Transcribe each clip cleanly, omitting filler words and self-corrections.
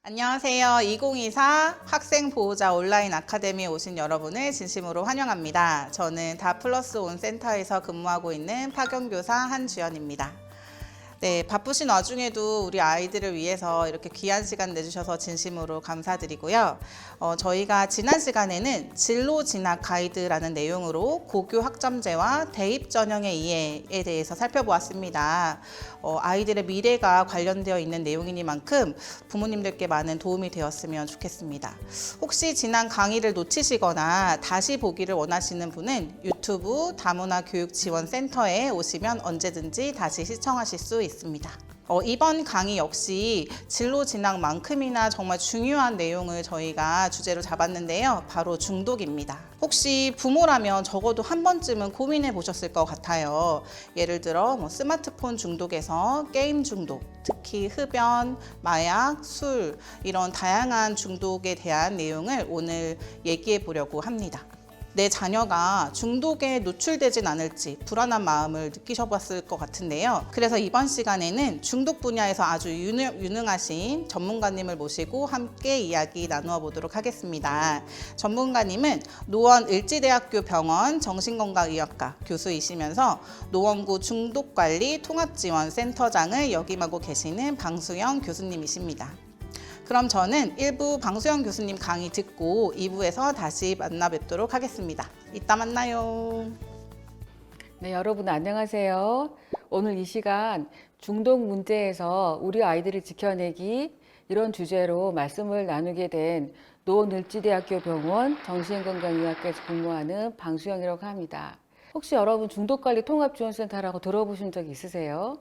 안녕하세요. 2024 학생 보호자 온라인 아카데미에 오신 여러분을 진심으로 환영합니다. 저는 다플러스 온 센터에서 근무하고 있는 파견교사 한주연입니다. 네, 바쁘신 와중에도 우리 아이들을 위해서 이렇게 귀한 시간 내주셔서 진심으로 감사드리고요. 저희가 지난 시간에는 진로 진학 가이드라는 내용으로 고교 학점제와 대입 전형의 이해에 대해서 살펴보았습니다. 아이들의 미래가 관련되어 있는 내용이니만큼 부모님들께 많은 도움이 되었으면 좋겠습니다. 혹시 지난 강의를 놓치시거나 다시 보기를 원하시는 분은 유튜브 다문화 교육지원센터에 오시면 언제든지 다시 시청하실 수 있습니다. 이번 강의 역시 진로 진학만큼이나 정말 중요한 내용을 저희가 주제로 잡았는데요. 바로 중독입니다. 혹시 부모라면 적어도 한 번쯤은 고민해 보셨을 것 같아요. 예를 들어 스마트폰 중독에서 게임 중독, 특히 흡연, 마약, 술 이런 다양한 중독에 대한 내용을 오늘 얘기해 보려고 합니다. 내 자녀가 중독에 노출되진 않을지 불안한 마음을 느끼셔봤을 것 같은데요. 그래서 이번 시간에는 중독 분야에서 아주 유능하신 전문가님을 모시고 함께 이야기 나누어 보도록 하겠습니다. 전문가님은 노원 을지대학교 병원 정신건강의학과 교수이시면서 노원구 중독관리 통합지원센터장을 역임하고 계시는 방수영 교수님이십니다. 그럼 저는 1부 방수영 교수님 강의 듣고 2부에서 다시 만나 뵙도록 하겠습니다. 이따 만나요. 네, 여러분 안녕하세요. 오늘 이 시간 중독 문제에서 우리 아이들을 지켜내기 이런 주제로 말씀을 나누게 된 노원을지대학교 병원 정신건강의학과에서 근무하는 방수영이라고 합니다. 혹시 여러분 중독관리 통합지원센터라고 들어보신 적 있으세요?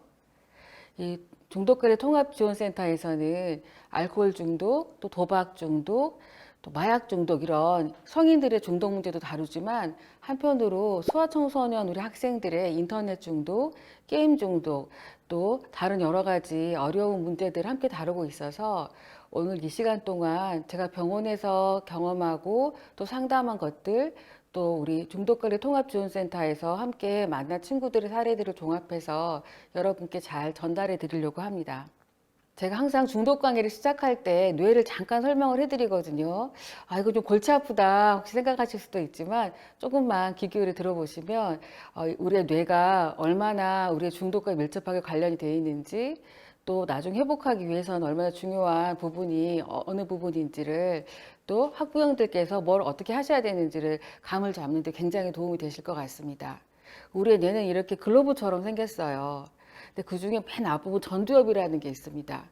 이 중독관리 통합지원센터에서는 알코올 중독, 또 도박 중독, 또 마약 중독 이런 성인들의 중독 문제도 다루지만 한편으로 소아청소년 우리 학생들의 인터넷 중독, 게임 중독 또 다른 여러 가지 어려운 문제들을 함께 다루고 있어서 오늘 이 시간 동안 제가 병원에서 경험하고 또 상담한 것들 또 우리 중독관리 통합지원센터에서 함께 만난 친구들의 사례들을 종합해서 여러분께 잘 전달해 드리려고 합니다. 제가 항상 중독 강의를 시작할 때 뇌를 잠깐 설명을 해드리거든요. 아, 이거 좀 골치 아프다 혹시 생각하실 수도 있지만 조금만 귀 기울여 들어보시면 우리의 뇌가 얼마나 우리의 중독과 밀접하게 관련이 되어 있는지 또 나중에 회복하기 위해서는 얼마나 중요한 부분이 어느 부분인지를 또 학부형들께서 뭘 어떻게 하셔야 되는지를 감을 잡는 데 굉장히 도움이 되실 것 같습니다. 우리의 뇌는 이렇게 글로브처럼 생겼어요. 근데 그 중에 맨 앞부분 전두엽이라는 게 있습니다.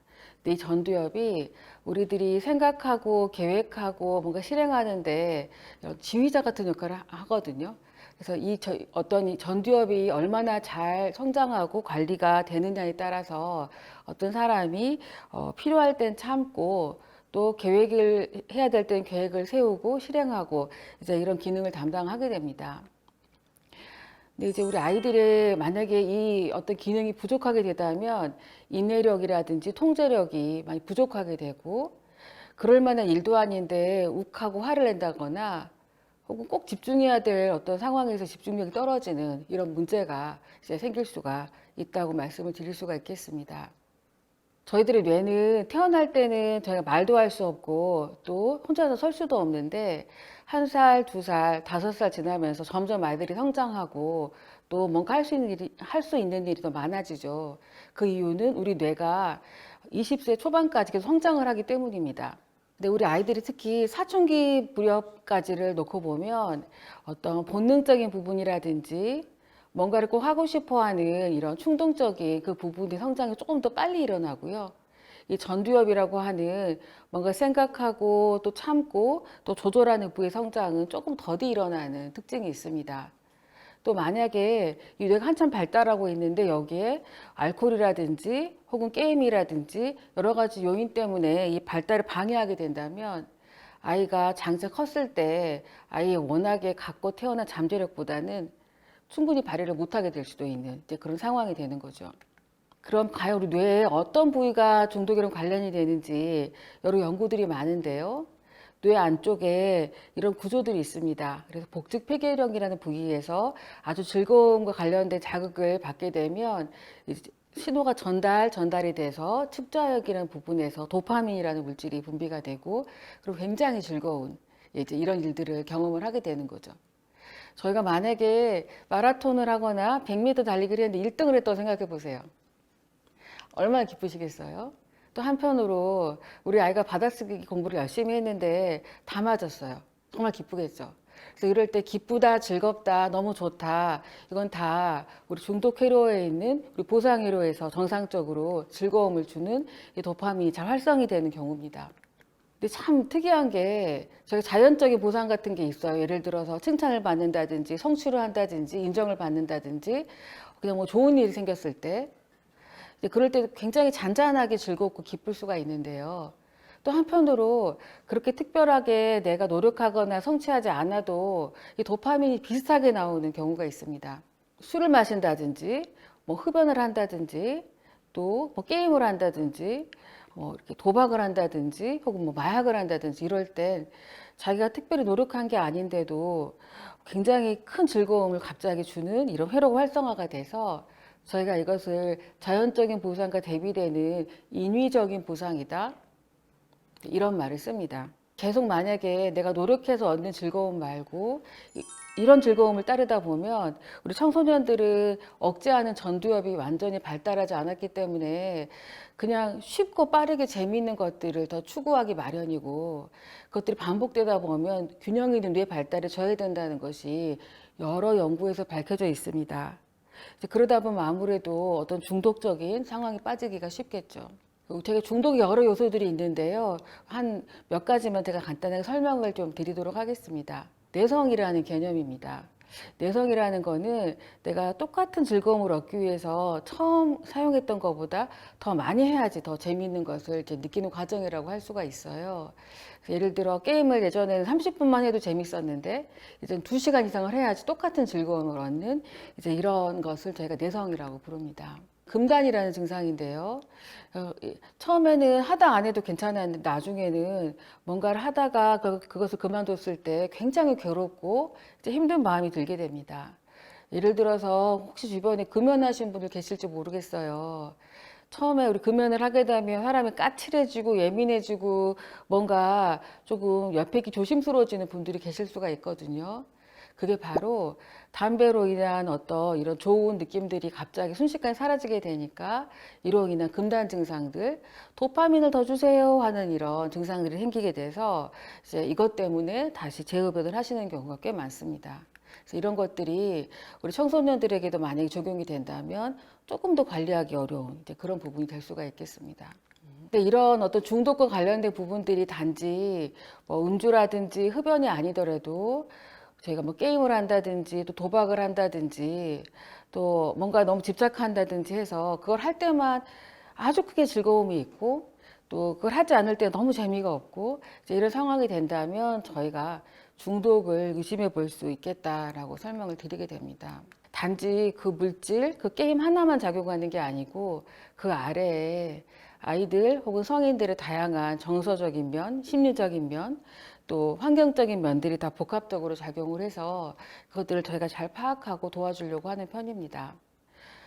근데 이 전두엽이 우리들이 생각하고 계획하고 뭔가 실행하는데 지휘자 같은 역할을 하거든요. 그래서 어떤 이 전두엽이 얼마나 잘 성장하고 관리가 되느냐에 따라서 어떤 사람이 필요할 땐 참고 또 계획을 해야 될 땐 계획을 세우고 실행하고 이제 이런 기능을 담당하게 됩니다. 근데 이제 우리 아이들의 만약에 이 어떤 기능이 부족하게 되다면 인내력이라든지 통제력이 많이 부족하게 되고 그럴 만한 일도 아닌데 욱하고 화를 낸다거나 혹은 꼭 집중해야 될 어떤 상황에서 집중력이 떨어지는 이런 문제가 이제 생길 수가 있다고 말씀을 드릴 수가 있겠습니다. 저희들의 뇌는 태어날 때는 저희가 말도 할 수 없고 또 혼자서 설 수도 없는데 1살, 2살, 5살 지나면서 점점 아이들이 성장하고 또 뭔가 할 수 있는 일이 더 많아지죠. 그 이유는 우리 뇌가 20세 초반까지 계속 성장을 하기 때문입니다. 근데 우리 아이들이 특히 사춘기 무렵까지를 놓고 보면 어떤 본능적인 부분이라든지 뭔가를 꼭 하고 싶어 하는 이런 충동적인 그 부분의 성장이 조금 더 빨리 일어나고요. 이 전두엽이라고 하는 뭔가 생각하고 또 참고 또 조절하는 부의 성장은 조금 더디 일어나는 특징이 있습니다. 또 만약에 이 뇌가 한참 발달하고 있는데 여기에 알코올이라든지 혹은 게임이라든지 여러 가지 요인 때문에 이 발달을 방해하게 된다면 아이가 장차 컸을 때 아이의 워낙에 갖고 태어난 잠재력보다는 충분히 발휘를 못하게 될 수도 있는 이제 그런 상황이 되는 거죠. 그럼 과연 우리 뇌에 어떤 부위가 중독이랑 관련이 되는지 여러 연구들이 많은데요. 뇌 안쪽에 이런 구조들이 있습니다. 그래서 복직 폐결력이라는 부위에서 아주 즐거움과 관련된 자극을 받게 되면 신호가 전달이 돼서 측좌역이라는 부분에서 도파민이라는 물질이 분비가 되고 그리고 굉장히 즐거운 이제 이런 일들을 경험을 하게 되는 거죠. 저희가 만약에 마라톤을 하거나 100m 달리기를 했는데 1등을 했다고 생각해 보세요. 얼마나 기쁘시겠어요? 또 한편으로 우리 아이가 받아쓰기 공부를 열심히 했는데 다 맞았어요. 정말 기쁘겠죠. 그래서 이럴 때 기쁘다, 즐겁다, 너무 좋다. 이건 다 우리 중독 회로에 있는 우리 보상 회로에서 정상적으로 즐거움을 주는 이 도파민이 잘 활성이 되는 경우입니다. 근데 참 특이한 게 저희 자연적인 보상 같은 게 있어요. 예를 들어서 칭찬을 받는다든지 성취를 한다든지 인정을 받는다든지 그냥 뭐 좋은 일이 생겼을 때 그럴 때 굉장히 잔잔하게 즐겁고 기쁠 수가 있는데요. 또 한편으로 그렇게 특별하게 내가 노력하거나 성취하지 않아도 이 도파민이 비슷하게 나오는 경우가 있습니다. 술을 마신다든지, 뭐 흡연을 한다든지, 또 뭐 게임을 한다든지, 뭐 이렇게 도박을 한다든지, 혹은 뭐 마약을 한다든지 이럴 땐 자기가 특별히 노력한 게 아닌데도 굉장히 큰 즐거움을 갑자기 주는 이런 회로 활성화가 돼서 저희가 이것을 자연적인 보상과 대비되는 인위적인 보상이다. 이런 말을 씁니다. 계속 만약에 내가 노력해서 얻는 즐거움 말고 이런 즐거움을 따르다 보면 우리 청소년들은 억제하는 전두엽이 완전히 발달하지 않았기 때문에 그냥 쉽고 빠르게 재미있는 것들을 더 추구하기 마련이고 그것들이 반복되다 보면 균형 있는 뇌 발달에 저해된다는 것이 여러 연구에서 밝혀져 있습니다. 그러다 보면 아무래도 어떤 중독적인 상황에 빠지기가 쉽겠죠. 되게 중독이 여러 요소들이 있는데요. 한 몇 가지만 제가 간단하게 설명을 좀 드리도록 하겠습니다. 내성이라는 개념입니다. 내성이라는 거는 내가 똑같은 즐거움을 얻기 위해서 처음 사용했던 것보다 더 많이 해야지 더 재미있는 것을 이렇게 느끼는 과정이라고 할 수가 있어요. 예를 들어 게임을 예전에는 30분만 해도 재밌었는데 이제 2시간 이상을 해야지 똑같은 즐거움을 얻는 이제 이런 것을 저희가 내성이라고 부릅니다. 금단이라는 증상인데요. 처음에는 하다 안 해도 괜찮았는데 나중에는 뭔가를 하다가 그것을 그만뒀을 때 굉장히 괴롭고 이제 힘든 마음이 들게 됩니다. 예를 들어서 혹시 주변에 금연하신 분들 계실지 모르겠어요. 처음에 우리 금연을 하게 되면 사람이 까칠해지고 예민해지고 뭔가 조금 옆에 조심스러워지는 분들이 계실 수가 있거든요. 그게 바로 담배로 인한 어떤 이런 좋은 느낌들이 갑자기 순식간에 사라지게 되니까 이로 인한 금단 증상들, 도파민을 더 주세요 하는 이런 증상들이 생기게 돼서 이제 이것 때문에 다시 재흡연을 하시는 경우가 꽤 많습니다. 그래서 이런 것들이 우리 청소년들에게도 만약에 적용이 된다면 조금 더 관리하기 어려운 이제 그런 부분이 될 수가 있겠습니다. 근데 이런 어떤 중독과 관련된 부분들이 단지 뭐 음주라든지 흡연이 아니더라도 저희가 뭐 게임을 한다든지 또 도박을 한다든지 또 뭔가 너무 집착한다든지 해서 그걸 할 때만 아주 크게 즐거움이 있고 또 그걸 하지 않을 때 너무 재미가 없고 이제 이런 상황이 된다면 저희가 중독을 의심해 볼 수 있겠다라고 설명을 드리게 됩니다. 단지 그 물질, 그 게임 하나만 작용하는 게 아니고 그 아래에 아이들 혹은 성인들의 다양한 정서적인 면, 심리적인 면, 또 환경적인 면들이 다 복합적으로 작용을 해서 그것들을 저희가 잘 파악하고 도와주려고 하는 편입니다.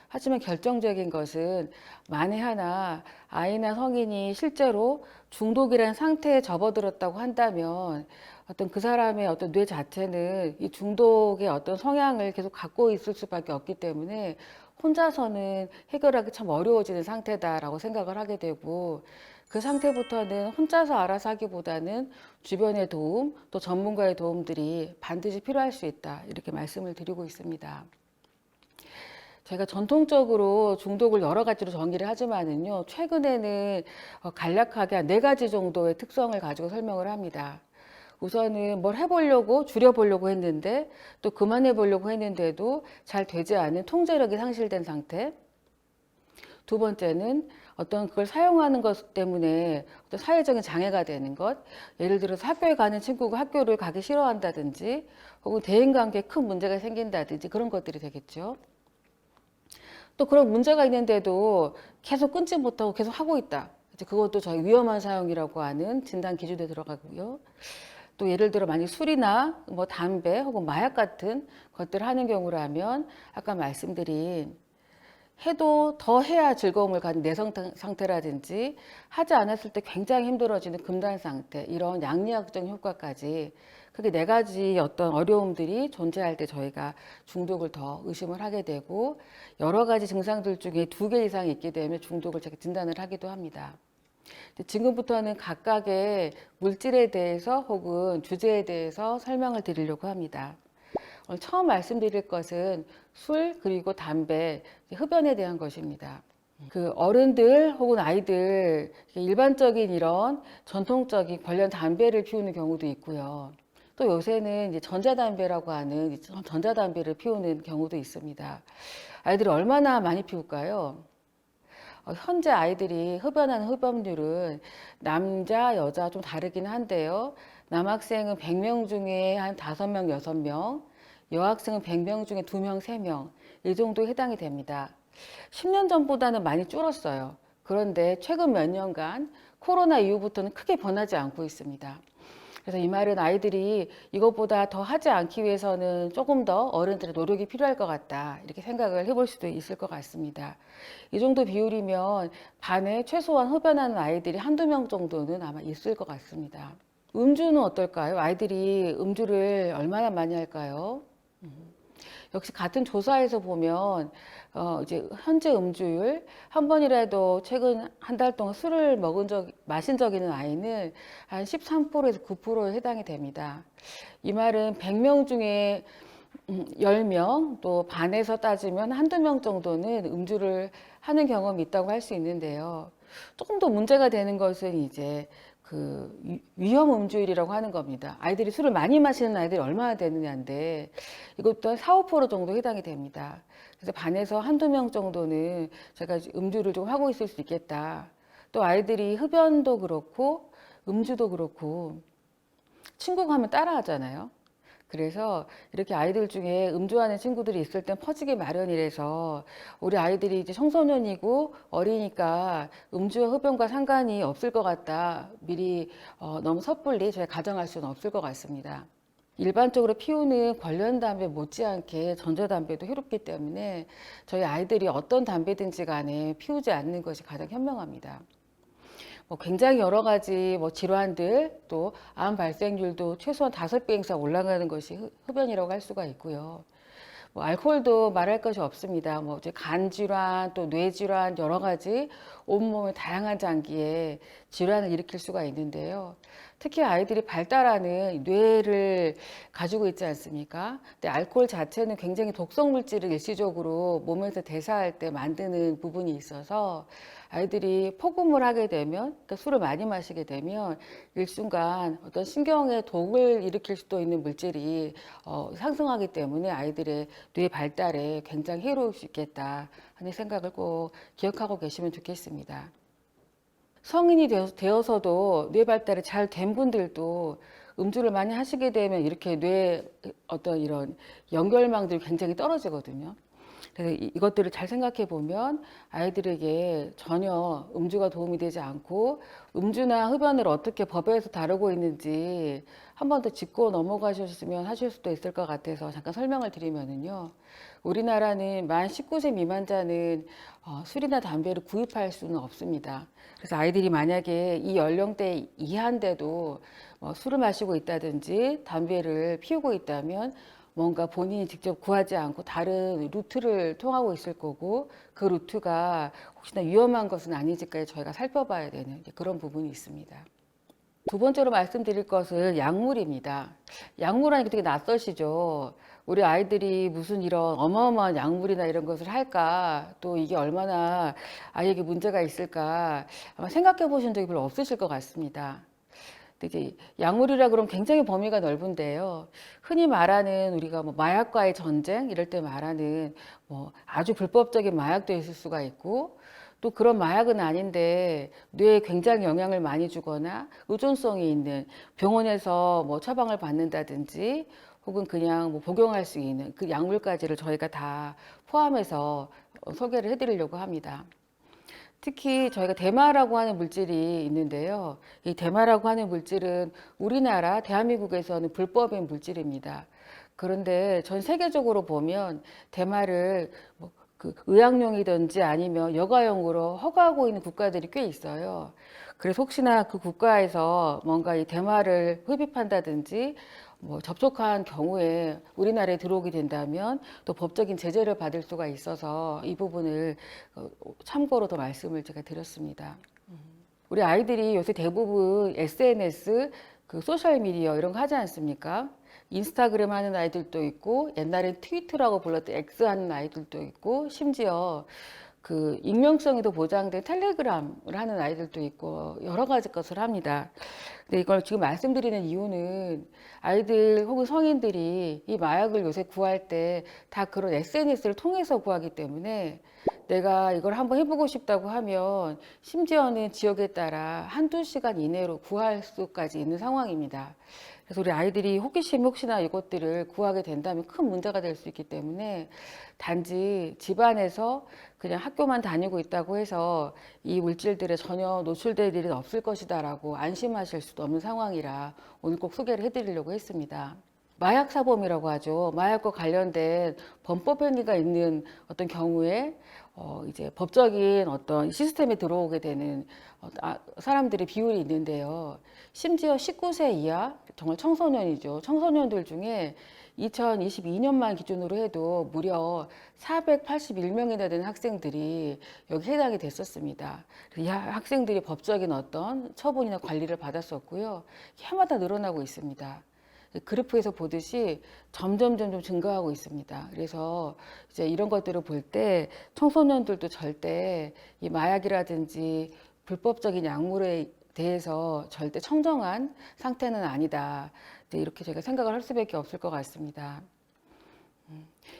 하지만 결정적인 것은 만에 하나 아이나 성인이 실제로 중독이라는 상태에 접어들었다고 한다면 어떤 그 사람의 어떤 뇌 자체는 이 중독의 어떤 성향을 계속 갖고 있을 수밖에 없기 때문에 혼자서는 해결하기 참 어려워지는 상태다라고 생각을 하게 되고 그 상태부터는 혼자서 알아서 하기보다는 주변의 도움 또 전문가의 도움들이 반드시 필요할 수 있다 이렇게 말씀을 드리고 있습니다. 저희가 전통적으로 중독을 여러 가지로 정의를 하지만은요, 최근에는 간략하게 한 4가지 정도의 특성을 가지고 설명을 합니다. 우선은 뭘 해보려고, 줄여보려고 했는데, 또 그만해보려고 했는데도 잘 되지 않은 통제력이 상실된 상태. 두 번째는 어떤 그걸 사용하는 것 때문에 어떤 사회적인 장애가 되는 것. 예를 들어서 학교에 가는 친구가 학교를 가기 싫어한다든지, 혹은 대인관계에 큰 문제가 생긴다든지 그런 것들이 되겠죠. 또 그런 문제가 있는데도 계속 끊지 못하고 계속 하고 있다. 그것도 저희 위험한 사용이라고 하는 진단 기준에 들어가고요. 또 예를 들어 만약 술이나 뭐 담배 혹은 마약 같은 것들을 하는 경우라면 아까 말씀드린 해도 더 해야 즐거움을 갖는 내성 상태라든지 하지 않았을 때 굉장히 힘들어지는 금단 상태, 이런 양리학적 효과까지 그게 네 가지 어떤 어려움들이 존재할 때 저희가 중독을 더 의심을 하게 되고, 여러 가지 증상들 중에 2개 이상이 있게 되면 중독을 제가 진단을 하기도 합니다. 지금부터는 각각의 물질에 대해서 혹은 주제에 대해서 설명을 드리려고 합니다. 오늘 처음 말씀드릴 것은 술 그리고 담배, 흡연에 대한 것입니다. 그 어른들 혹은 아이들 일반적인 이런 전통적인 관련 담배를 피우는 경우도 있고요. 또 요새는 이제 전자담배라고 하는 전자담배를 피우는 경우도 있습니다. 아이들이 얼마나 많이 피울까요? 현재 아이들이 흡연하는 흡연율은 남자, 여자 좀 다르긴 한데요. 남학생은 100명 중에 한 5명, 6명, 여학생은 100명 중에 2명, 3명, 이 정도에 해당이 됩니다. 10년 전보다는 많이 줄었어요. 그런데 최근 몇 년간 코로나 이후부터는 크게 변하지 않고 있습니다. 그래서 이 말은 아이들이 이것보다 더 하지 않기 위해서는 조금 더 어른들의 노력이 필요할 것 같다, 이렇게 생각을 해볼 수도 있을 것 같습니다. 이 정도 비율이면 반에 최소한 흡연하는 아이들이 한두 명 정도는 아마 있을 것 같습니다. 음주는 어떨까요? 아이들이 음주를 얼마나 많이 할까요? 역시 같은 조사에서 보면 이제 현재 음주율, 한 번이라도 최근 한 달 동안 술을 마신 적 있는 아이는 한 13%에서 9%에 해당이 됩니다. 이 말은 100명 중에 10명, 또 반에서 따지면 한두 명 정도는 음주를 하는 경험이 있다고 할 수 있는데요. 조금 더 문제가 되는 것은 이제 그 위험 음주율이라고 하는 겁니다. 아이들이 술을 많이 마시는 아이들이 얼마나 되느냐인데, 이것도 한 4, 5% 정도 해당이 됩니다. 그래서 반에서 한두 명 정도는 제가 음주를 좀 하고 있을 수 있겠다. 또 아이들이 흡연도 그렇고 음주도 그렇고 친구가 하면 따라 하잖아요. 그래서 이렇게 아이들 중에 음주하는 친구들이 있을 땐 퍼지기 마련이라서, 우리 아이들이 이제 청소년이고 어리니까 음주와 흡연과 상관이 없을 것 같다, 미리 너무 섣불리 저희 가정할 수는 없을 것 같습니다. 일반적으로 피우는 관련 담배 못지않게 전자담배도 해롭기 때문에 저희 아이들이 어떤 담배든지 간에 피우지 않는 것이 가장 현명합니다. 굉장히 여러 가지 질환들, 또 암 발생률도 최소한 5배 이상 올라가는 것이 흡연이라고 할 수가 있고요. 알코올도 말할 것이 없습니다. 이제 간 질환, 또 뇌 질환, 여러 가지 온몸의 다양한 장기에 질환을 일으킬 수가 있는데요. 특히 아이들이 발달하는 뇌를 가지고 있지 않습니까? 근데 알코올 자체는 굉장히 독성 물질을 일시적으로 몸에서 대사할 때 만드는 부분이 있어서, 아이들이 폭음을 하게 되면, 그러니까 술을 많이 마시게 되면 일순간 어떤 신경에 독을 일으킬 수도 있는 물질이 상승하기 때문에 아이들의 뇌 발달에 굉장히 해로울 수 있겠다 하는 생각을 꼭 기억하고 계시면 좋겠습니다. 성인이 되어서도 뇌 발달이 잘 된 분들도 음주를 많이 하시게 되면 이렇게 뇌 어떤 이런 연결망들이 굉장히 떨어지거든요. 그래서 이것들을 잘 생각해 보면 아이들에게 전혀 음주가 도움이 되지 않고, 음주나 흡연을 어떻게 법에서 다루고 있는지 한 번 더 짚고 넘어가셨으면 하실 수도 있을 것 같아서 잠깐 설명을 드리면은요. 우리나라는 만 19세 미만자는 술이나 담배를 구입할 수는 없습니다. 그래서 아이들이 만약에 이 연령대 이하인데도 술을 마시고 있다든지 담배를 피우고 있다면 뭔가 본인이 직접 구하지 않고 다른 루트를 통하고 있을 거고, 그 루트가 혹시나 위험한 것은 아닌지까지 저희가 살펴봐야 되는 그런 부분이 있습니다. 두 번째로 말씀드릴 것은 약물입니다. 약물하니까 되게 낯설시죠. 우리 아이들이 무슨 이런 어마어마한 약물이나 이런 것을 할까, 또 이게 얼마나 아이에게 문제가 있을까 아마 생각해 보신 적이 별로 없으실 것 같습니다. 이제 약물이라 그러면 굉장히 범위가 넓은데요. 흔히 말하는 우리가 마약과의 전쟁 이럴 때 말하는 아주 불법적인 마약도 있을 수가 있고, 또 그런 마약은 아닌데 뇌에 굉장히 영향을 많이 주거나 의존성이 있는, 병원에서 처방을 받는다든지 혹은 그냥 복용할 수 있는 그 약물까지를 저희가 다 포함해서 소개를 해드리려고 합니다. 특히 저희가 대마라고 하는 물질이 있는데요. 이 대마라고 하는 물질은 우리나라 대한민국에서는 불법인 물질입니다. 그런데 전 세계적으로 보면 대마를 그 의학용이든지 아니면 여가용으로 허가하고 있는 국가들이 꽤 있어요. 그래서 혹시나 그 국가에서 뭔가 이 대마를 흡입한다든지 뭐 접촉한 경우에 우리나라에 들어오게 된다면 또 법적인 제재를 받을 수가 있어서 이 부분을 참고로 더 말씀을 제가 드렸습니다. 우리 아이들이 요새 대부분 SNS, 그 소셜미디어 이런 거 하지 않습니까? 인스타그램 하는 아이들도 있고 옛날엔 트위터라고 불렀던 X 하는 아이들도 있고 심지어 그 익명성에도 보장된 텔레그램을 하는 아이들도 있고 여러 가지 것을 합니다. 근데 이걸 지금 말씀드리는 이유는 아이들 혹은 성인들이 이 마약을 요새 구할 때 다 그런 SNS를 통해서 구하기 때문에 내가 이걸 한번 해보고 싶다고 하면 심지어는 지역에 따라 한두 시간 이내로 구할 수까지 있는 상황입니다. 그래서 우리 아이들이 호기심이 혹시나 이것들을 구하게 된다면 큰 문제가 될 수 있기 때문에 단지 집안에서 그냥 학교만 다니고 있다고 해서 이 물질들에 전혀 노출될 일은 없을 것이다라고 안심하실 수도 없는 상황이라 오늘 꼭 소개를 해드리려고 했습니다. 마약 사범이라고 하죠. 마약과 관련된 범법 행위가 있는 어떤 경우에 이제 법적인 어떤 시스템에 들어오게 되는 사람들의 비율이 있는데요. 심지어 19세 이하, 정말 청소년이죠. 청소년들 중에 2022년만 기준으로 해도 무려 481명이나 되는 학생들이 여기 해당이 됐었습니다. 이 학생들이 법적인 어떤 처분이나 관리를 받았었고요. 해마다 늘어나고 있습니다. 그래프에서 보듯이 점점 증가하고 있습니다. 그래서 이제 이런 것들을 볼 때 청소년들도 절대 이 마약이라든지 불법적인 약물에 대해서 절대 청정한 상태는 아니다. 이렇게 제가 생각을 할 수밖에 없을 것 같습니다.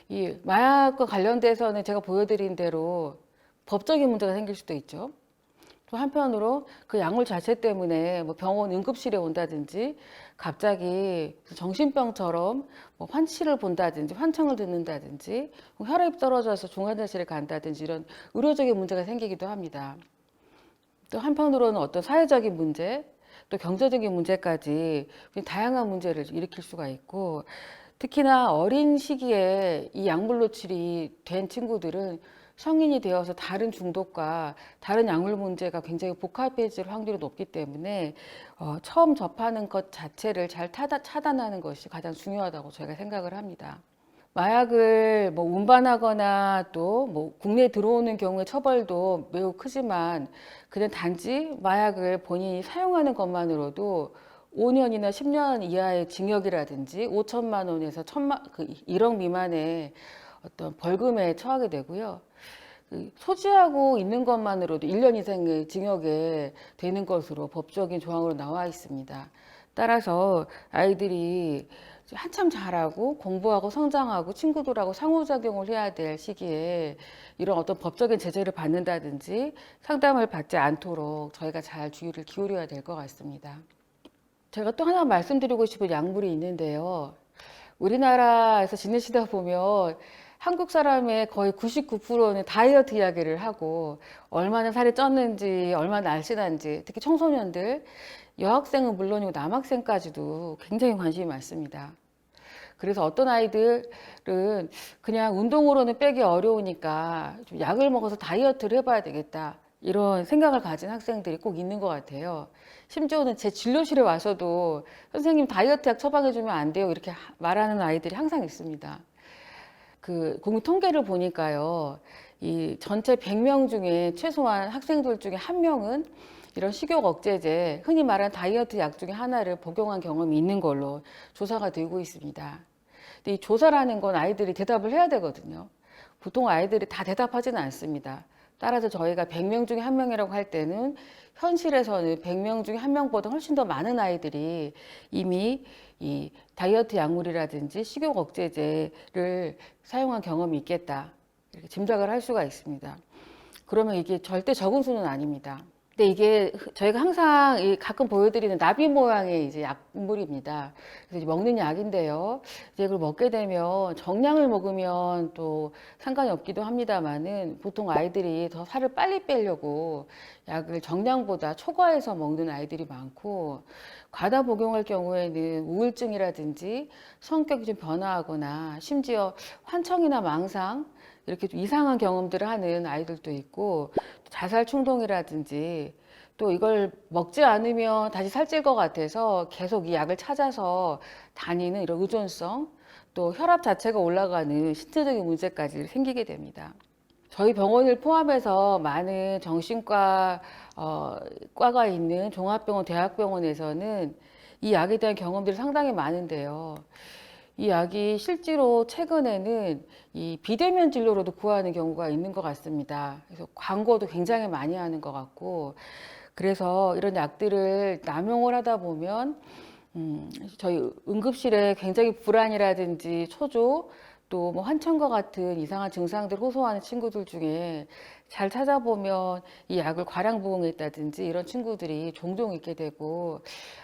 이 마약과 관련돼서는 제가 보여드린 대로 법적인 문제가 생길 수도 있죠. 또 한편으로 그 약물 자체 때문에 뭐 병원 응급실에 온다든지 갑자기 정신병처럼 뭐 환치를 본다든지 환청을 듣는다든지 혈압이 떨어져서 중환자실에 간다든지 이런 의료적인 문제가 생기기도 합니다. 또 한편으로는 어떤 사회적인 문제, 또 경제적인 문제까지 다양한 문제를 일으킬 수가 있고 특히나 어린 시기에 이 약물 노출이 된 친구들은 성인이 되어서 다른 중독과 다른 약물 문제가 굉장히 복합해질 확률이 높기 때문에 처음 접하는 것 자체를 잘 차단하는 것이 가장 중요하다고 저희가 생각을 합니다. 마약을 뭐 운반하거나 또 뭐 국내에 들어오는 경우에 처벌도 매우 크지만 그냥 단지 마약을 본인이 사용하는 것만으로도 5년이나 10년 이하의 징역이라든지 5천만 원에서 1억 미만의 어떤 벌금에 처하게 되고요. 소지하고 있는 것만으로도 1년 이상의 징역에 되는 것으로 법적인 조항으로 나와 있습니다. 따라서 아이들이 한참 자라고 공부하고 성장하고 친구들하고 상호작용을 해야 될 시기에 이런 어떤 법적인 제재를 받는다든지 상담을 받지 않도록 저희가 잘 주의를 기울여야 될 것 같습니다. 제가 또 하나 말씀드리고 싶은 약물이 있는데요. 우리나라에서 지내시다 보면 한국 사람의 거의 99%는 다이어트 이야기를 하고 얼마나 살이 쪘는지 얼마나 날씬한지 특히 청소년들 여학생은 물론이고 남학생까지도 굉장히 관심이 많습니다. 그래서 어떤 아이들은 그냥 운동으로는 빼기 어려우니까 좀 약을 먹어서 다이어트를 해봐야 되겠다 이런 생각을 가진 학생들이 꼭 있는 것 같아요. 심지어는 제 진료실에 와서도 선생님 다이어트 약 처방해주면 안 돼요 이렇게 말하는 아이들이 항상 있습니다. 그 공식 통계를 보니까요, 이 전체 100명 중에 최소한 학생들 중에 1명은 이런 식욕 억제제, 흔히 말하는 다이어트 약 중에 하나를 복용한 경험이 있는 걸로 조사가 되고 있습니다. 근데 이 조사라는 건 아이들이 대답을 해야 되거든요. 보통 아이들이 다 대답하지는 않습니다. 따라서 저희가 100명 중에 1명이라고 할 때는 현실에서는 100명 중에 1명보다 훨씬 더 많은 아이들이 이미 이 다이어트 약물이라든지 식욕 억제제를 사용한 경험이 있겠다 이렇게 짐작을 할 수가 있습니다. 그러면 이게 절대 적은 수는 아닙니다. 근데 이게 저희가 항상 가끔 보여드리는 나비 모양의 이제 약물입니다. 그래서 먹는 약인데요. 이제 그걸 먹게 되면 정량을 먹으면 또 상관이 없기도 합니다만은 보통 아이들이 더 살을 빨리 빼려고 약을 정량보다 초과해서 먹는 아이들이 많고 과다 복용할 경우에는 우울증이라든지 성격이 좀 변화하거나 심지어 환청이나 망상 이렇게 좀 이상한 경험들을 하는 아이들도 있고, 자살 충동이라든지 또 이걸 먹지 않으면 다시 살찔 것 같아서 계속 이 약을 찾아서 다니는 이런 의존성, 또 혈압 자체가 올라가는 신체적인 문제까지 생기게 됩니다. 저희 병원을 포함해서 많은 정신과 과가 있는 종합병원, 대학병원에서는 이 약에 대한 경험들이 상당히 많은데요. 이 약이 실제로 최근에는 이 비대면 진료로도 구하는 경우가 있는 것 같습니다. 그래서 광고도 굉장히 많이 하는 것 같고, 그래서 이런 약들을 남용을 하다 보면 저희 응급실에 굉장히 불안이라든지 초조, 또 뭐 환청과 같은 이상한 증상들 호소하는 친구들 중에 잘 찾아보면 이 약을 과량 복용했다든지 이런 친구들이 종종 있게 되고,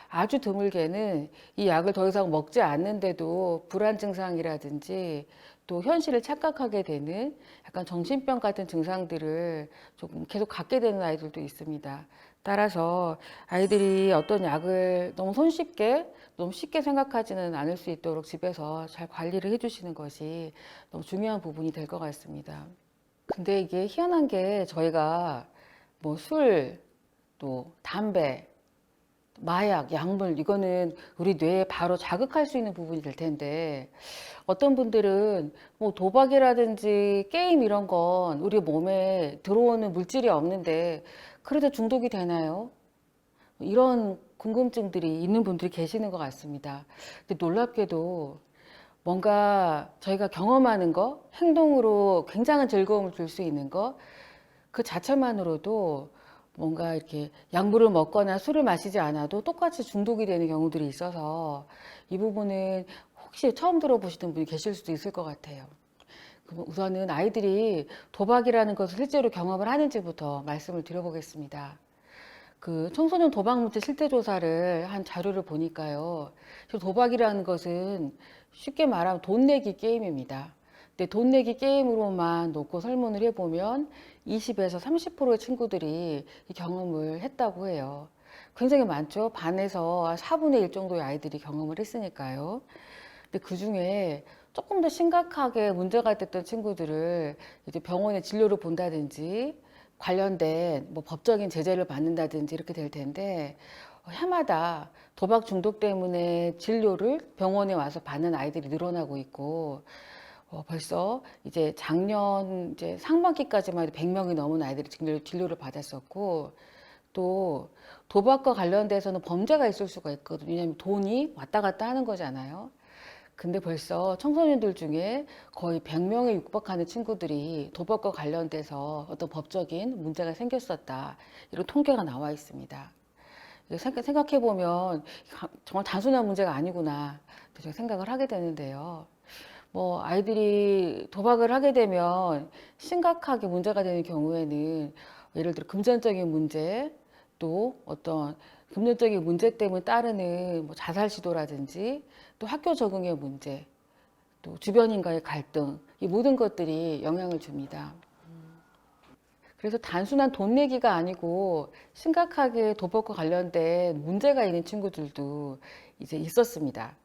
아주 드물게는 이 약을 더 이상 먹지 않는데도 불안 증상이라든지 또 현실을 착각하게 되는 약간 정신병 같은 증상들을 조금 계속 갖게 되는 아이들도 있습니다. 따라서 아이들이 어떤 약을 너무 쉽게 생각하지는 않을 수 있도록 집에서 잘 관리를 해주시는 것이 너무 중요한 부분이 될 것 같습니다. 근데 이게 희한한 게, 저희가 뭐 술, 또 담배, 마약, 약물, 이거는 우리 뇌에 바로 자극할 수 있는 부분이 될 텐데, 어떤 분들은 뭐 도박이라든지 게임 이런 건 우리 몸에 들어오는 물질이 없는데 그래도 중독이 되나요? 이런 궁금증들이 있는 분들이 계시는 것 같습니다. 근데 놀랍게도 뭔가 저희가 경험하는 거, 행동으로 굉장한 즐거움을 줄 수 있는 거, 그 자체만으로도 뭔가 이렇게 약물을 먹거나 술을 마시지 않아도 똑같이 중독이 되는 경우들이 있어서, 이 부분은 혹시 처음 들어보시는 분이 계실 수도 있을 것 같아요. 그럼 우선은 아이들이 도박이라는 것을 실제로 경험을 하는지부터 말씀을 드려보겠습니다. 그 청소년 도박 문제 실태 조사를 한 자료를 보니까요. 도박이라는 것은 쉽게 말하면 돈 내기 게임입니다. 근데 돈 내기 게임으로만 놓고 설문을 해보면 20에서 30%의 친구들이 이 경험을 했다고 해요. 굉장히 많죠. 반에서 4분의 1 정도의 아이들이 경험을 했으니까요. 근데 그 중에 조금 더 심각하게 문제가 됐던 친구들을 이제 병원에 진료를 본다든지 관련된 뭐 법적인 제재를 받는다든지 이렇게 될 텐데, 해마다 도박 중독 때문에 진료를 병원에 와서 받는 아이들이 늘어나고 있고, 벌써 이제 작년 이제 상반기까지만 해도 100명이 넘은 아이들이 진료를 받았었고, 또 도박과 관련돼서는 범죄가 있을 수가 있거든요. 왜냐하면 돈이 왔다 갔다 하는 거잖아요. 근데 벌써 청소년들 중에 거의 100명에 육박하는 친구들이 도박과 관련돼서 어떤 법적인 문제가 생겼었다, 이런 통계가 나와 있습니다. 생각해보면 정말 단순한 문제가 아니구나 제가 생각을 하게 되는데요. 뭐 아이들이 도박을 하게 되면 심각하게 문제가 되는 경우에는, 예를 들어 금전적인 문제, 또 어떤 금전적인 문제 때문에 따르는 뭐 자살 시도라든지, 또 학교 적응의 문제, 또 주변인과의 갈등, 이 모든 것들이 영향을 줍니다. 그래서 단순한 돈 내기가 아니고 심각하게 도박과 관련된 문제가 있는 친구들도 이제 있었습니다.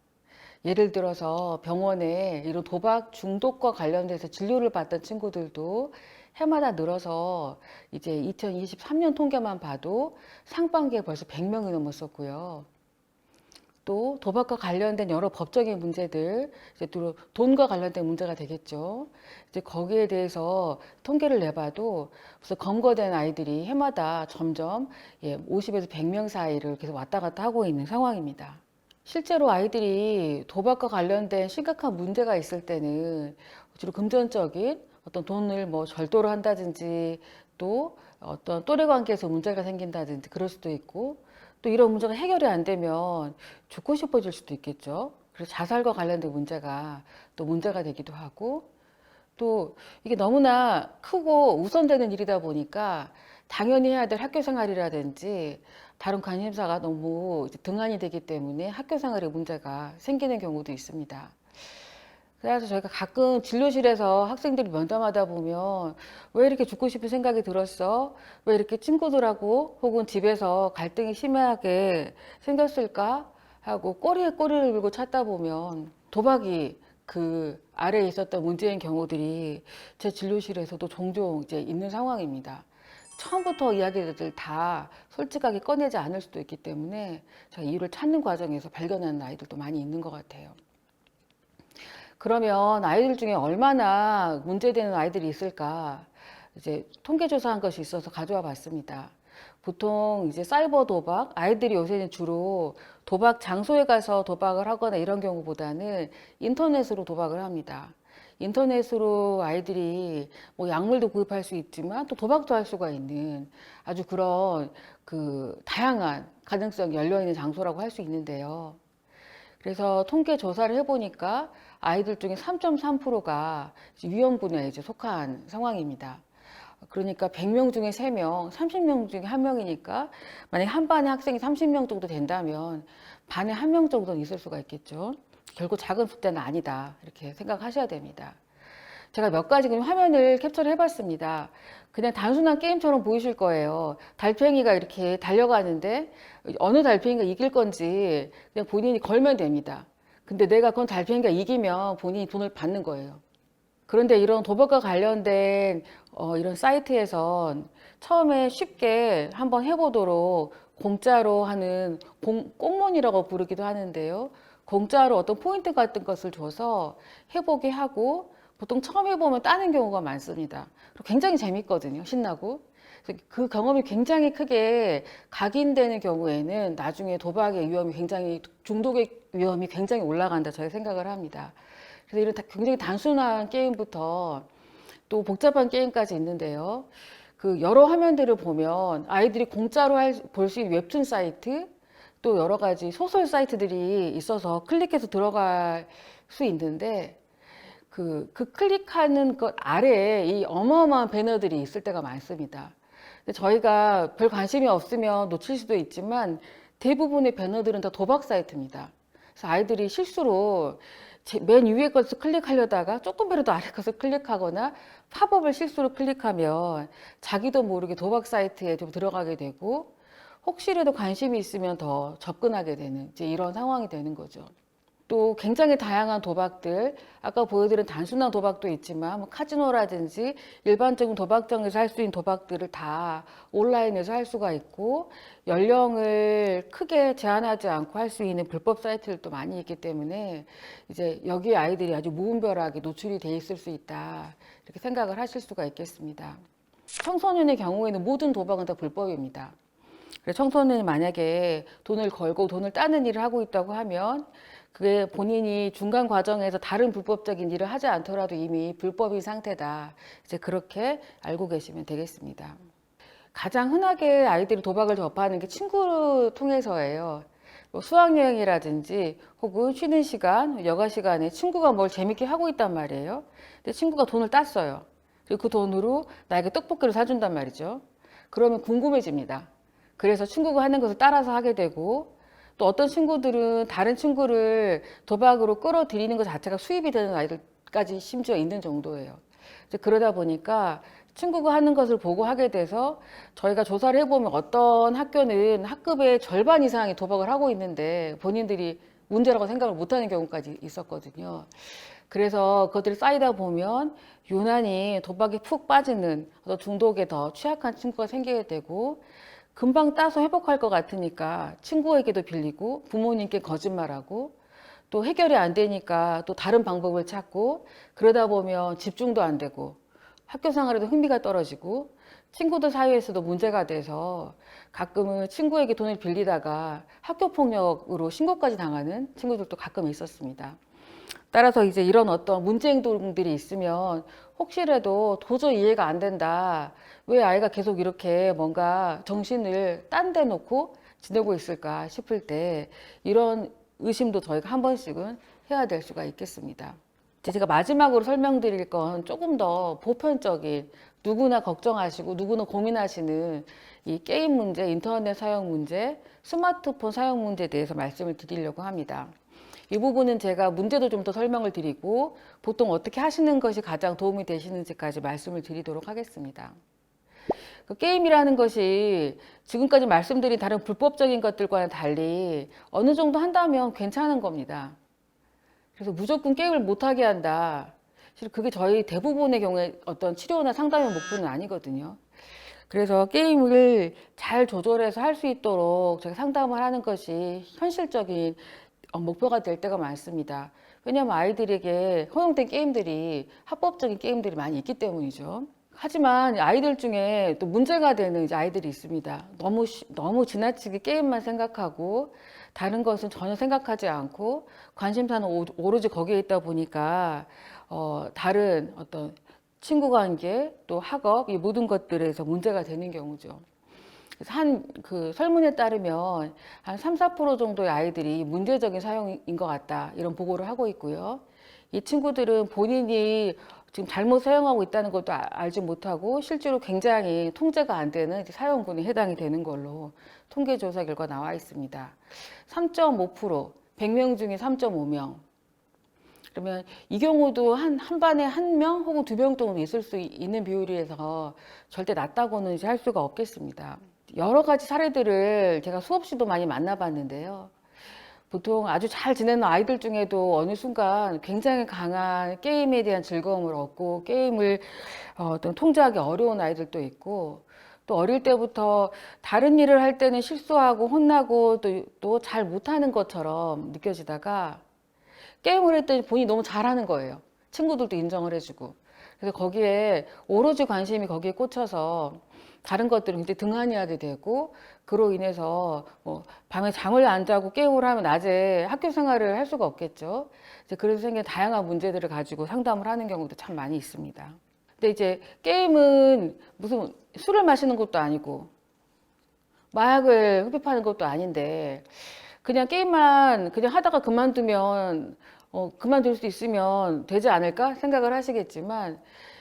예를 들어서 병원에 이런 도박 중독과 관련돼서 진료를 받던 친구들도 해마다 늘어서 이제 2023년 통계만 봐도 상반기에 벌써 100명이 넘었었고요. 또 도박과 관련된 여러 법적인 문제들, 이제 또 돈과 관련된 문제가 되겠죠. 이제 거기에 대해서 통계를 내봐도 벌써 검거된 아이들이 해마다 점점 50에서 100명 사이를 계속 왔다 갔다 하고 있는 상황입니다. 실제로 아이들이 도박과 관련된 심각한 문제가 있을 때는 주로 금전적인 어떤 돈을 뭐 절도를 한다든지, 또 어떤 또래 관계에서 문제가 생긴다든지 그럴 수도 있고, 또 이런 문제가 해결이 안 되면 죽고 싶어질 수도 있겠죠. 그래서 자살과 관련된 문제가 또 문제가 되기도 하고, 또 이게 너무나 크고 우선되는 일이다 보니까 당연히 해야 될 학교 생활이라든지 다른 관심사가 너무 이제 등한이 되기 때문에 학교 생활에 문제가 생기는 경우도 있습니다. 그래서 저희가 가끔 진료실에서 학생들이 면담하다 보면 왜 이렇게 죽고 싶은 생각이 들었어? 왜 이렇게 친구들하고 혹은 집에서 갈등이 심하게 생겼을까? 하고 꼬리에 꼬리를 물고 찾다 보면 도박이 그 아래에 있었던 문제인 경우들이 제 진료실에서도 종종 이제 있는 상황입니다. 처음부터 이야기들 다 솔직하게 꺼내지 않을 수도 있기 때문에 제가 이유를 찾는 과정에서 발견하는 아이들도 많이 있는 것 같아요. 그러면 아이들 중에 얼마나 문제되는 아이들이 있을까? 이제 통계조사한 것이 있어서 가져와 봤습니다. 보통 이제 사이버 도박, 아이들이 요새는 주로 도박 장소에 가서 도박을 하거나 이런 경우보다는 인터넷으로 도박을 합니다. 인터넷으로 아이들이 뭐 약물도 구입할 수 있지만 또 도박도 할 수가 있는 아주 그런 그 다양한 가능성이 열려 있는 장소라고 할 수 있는데요. 그래서 통계 조사를 해보니까 아이들 중에 3.3%가 위험 분야에 이제 속한 상황입니다. 그러니까 100명 중에 3명, 30명 중에 1명이니까 만약에 한 반에 학생이 30명 정도 된다면 반에 1명 정도는 있을 수가 있겠죠. 결국 작은 숫자는 아니다. 이렇게 생각하셔야 됩니다. 제가 몇 가지 그냥 화면을 캡처를 해봤습니다. 그냥 단순한 게임처럼 보이실 거예요. 달팽이가 이렇게 달려가는데 어느 달팽이가 이길 건지 그냥 본인이 걸면 됩니다. 근데 내가 그건 달팽이가 이기면 본인이 돈을 받는 거예요. 그런데 이런 도박과 관련된 이런 사이트에선 처음에 쉽게 한번 해보도록 공짜로 하는 꽁몬이라고 부르기도 하는데요. 공짜로 어떤 포인트 같은 것을 줘서 해보게 하고 보통 처음 해보면 따는 경우가 많습니다. 그리고 굉장히 재밌거든요. 신나고. 그래서 그 경험이 굉장히 크게 각인되는 경우에는 나중에 도박의 위험이 굉장히, 중독의 위험이 굉장히 올라간다 저희 생각을 합니다. 그래서 이런 굉장히 단순한 게임부터 또 복잡한 게임까지 있는데요. 그 여러 화면들을 보면 아이들이 공짜로 볼 수 있는 웹툰 사이트, 또 여러 가지 소설 사이트들이 있어서 클릭해서 들어갈 수 있는데 그 클릭하는 것 아래에 이 어마어마한 배너들이 있을 때가 많습니다. 근데 저희가 별 관심이 없으면 놓칠 수도 있지만 대부분의 배너들은 다 도박 사이트입니다. 그래서 아이들이 실수로 맨 위에 것을 클릭하려다가 조금이라도 아래 것을 클릭하거나 팝업을 실수로 클릭하면 자기도 모르게 도박 사이트에 좀 들어가게 되고 혹시라도 관심이 있으면 더 접근하게 되는 이제 이런 상황이 되는 거죠. 또 굉장히 다양한 도박들, 아까 보여드린 단순한 도박도 있지만 뭐 카지노라든지 일반적인 도박장에서 할 수 있는 도박들을 다 온라인에서 할 수가 있고 연령을 크게 제한하지 않고 할 수 있는 불법 사이트들도 많이 있기 때문에 이제 여기 아이들이 아주 무분별하게 노출이 돼 있을 수 있다 이렇게 생각을 하실 수가 있겠습니다. 청소년의 경우에는 모든 도박은 다 불법입니다. 그래서 청소년이 만약에 돈을 걸고 돈을 따는 일을 하고 있다고 하면 그게 본인이 중간 과정에서 다른 불법적인 일을 하지 않더라도 이미 불법인 상태다. 이제 그렇게 알고 계시면 되겠습니다. 가장 흔하게 아이들이 도박을 접하는 게 친구를 통해서예요. 뭐 수학여행이라든지 혹은 쉬는 시간, 여가 시간에 친구가 뭘 재밌게 하고 있단 말이에요. 근데 친구가 돈을 땄어요. 그리고 그 돈으로 나에게 떡볶이를 사준단 말이죠. 그러면 궁금해집니다. 그래서 친구가 하는 것을 따라서 하게 되고 또 어떤 친구들은 다른 친구를 도박으로 끌어들이는 것 자체가 수입이 되는 아이들까지 심지어 있는 정도예요. 그러다 보니까 친구가 하는 것을 보고 하게 돼서 저희가 조사를 해보면 어떤 학교는 학급의 절반 이상이 도박을 하고 있는데 본인들이 문제라고 생각을 못하는 경우까지 있었거든요. 그래서 그것들이 쌓이다 보면 유난히 도박에 푹 빠지는 어떤 중독에 더 취약한 친구가 생기게 되고 금방 따서 회복할 것 같으니까 친구에게도 빌리고 부모님께 거짓말하고 또 해결이 안 되니까 또 다른 방법을 찾고 그러다 보면 집중도 안 되고 학교 생활에도 흥미가 떨어지고 친구들 사이에서도 문제가 돼서 가끔은 친구에게 돈을 빌리다가 학교 폭력으로 신고까지 당하는 친구들도 가끔 있었습니다. 따라서 이제 이런 어떤 문제 행동들이 있으면 혹시라도 도저히 이해가 안 된다. 왜 아이가 계속 이렇게 뭔가 정신을 딴 데 놓고 지내고 있을까 싶을 때 이런 의심도 저희가 한 번씩은 해야 될 수가 있겠습니다. 제가 마지막으로 설명드릴 건 조금 더 보편적인 누구나 걱정하시고 누구나 고민하시는 이 게임 문제, 인터넷 사용 문제, 스마트폰 사용 문제에 대해서 말씀을 드리려고 합니다. 이 부분은 제가 문제도 좀 더 설명을 드리고 보통 어떻게 하시는 것이 가장 도움이 되시는지까지 말씀을 드리도록 하겠습니다. 그 게임이라는 것이 지금까지 말씀드린 다른 불법적인 것들과는 달리 어느 정도 한다면 괜찮은 겁니다. 그래서 무조건 게임을 못하게 한다. 사실 그게 저희 대부분의 경우에 어떤 치료나 상담의 목표는 아니거든요. 그래서 게임을 잘 조절해서 할 수 있도록 제가 상담을 하는 것이 현실적인 목표가 될 때가 많습니다. 왜냐하면 아이들에게 허용된 게임들이 합법적인 게임들이 많이 있기 때문이죠. 하지만 아이들 중에 또 문제가 되는 이제 아이들이 있습니다. 너무 지나치게 게임만 생각하고 다른 것은 전혀 생각하지 않고 관심사는 오로지 거기에 있다 보니까 다른 어떤 친구 관계 또 학업 이 모든 것들에서 문제가 되는 경우죠. 그래서 그 설문에 따르면 한 3~4% 정도의 아이들이 문제적인 사용인 것 같다 이런 보고를 하고 있고요. 이 친구들은 본인이 지금 잘못 사용하고 있다는 것도 알지 못하고 실제로 굉장히 통제가 안 되는 사용군에 해당이 되는 걸로 통계조사 결과 나와 있습니다. 3.5%, 100명 중에 3.5명. 그러면 이 경우도 한 반에 1명 혹은 2명 정도 있을 수 있는 비율이라서 절대 낮다고는 이제 할 수가 없겠습니다. 여러 가지 사례들을 제가 수없이도 많이 만나봤는데요. 보통 아주 잘 지내는 아이들 중에도 어느 순간 굉장히 강한 게임에 대한 즐거움을 얻고 게임을 어떤 통제하기 어려운 아이들도 있고 또 어릴 때부터 다른 일을 할 때는 실수하고 혼나고 또 잘 못하는 것처럼 느껴지다가 게임을 했더니 본인이 너무 잘하는 거예요. 친구들도 인정을 해주고. 그래서 거기에 오로지 관심이 거기에 꽂혀서 다른 것들은 굉장히 등한히하게 되고 그로 인해서 밤에 잠을 안 자고 게임을 하면 낮에 학교 생활을 할 수가 없겠죠. 이제 그래서 생긴 다양한 문제들을 가지고 상담을 하는 경우도 참 많이 있습니다. 근데 이제 게임은 무슨 술을 마시는 것도 아니고 마약을 흡입하는 것도 아닌데 그냥 게임만 그냥 하다가 그만두면 그만둘 수 있으면 되지 않을까 생각을 하시겠지만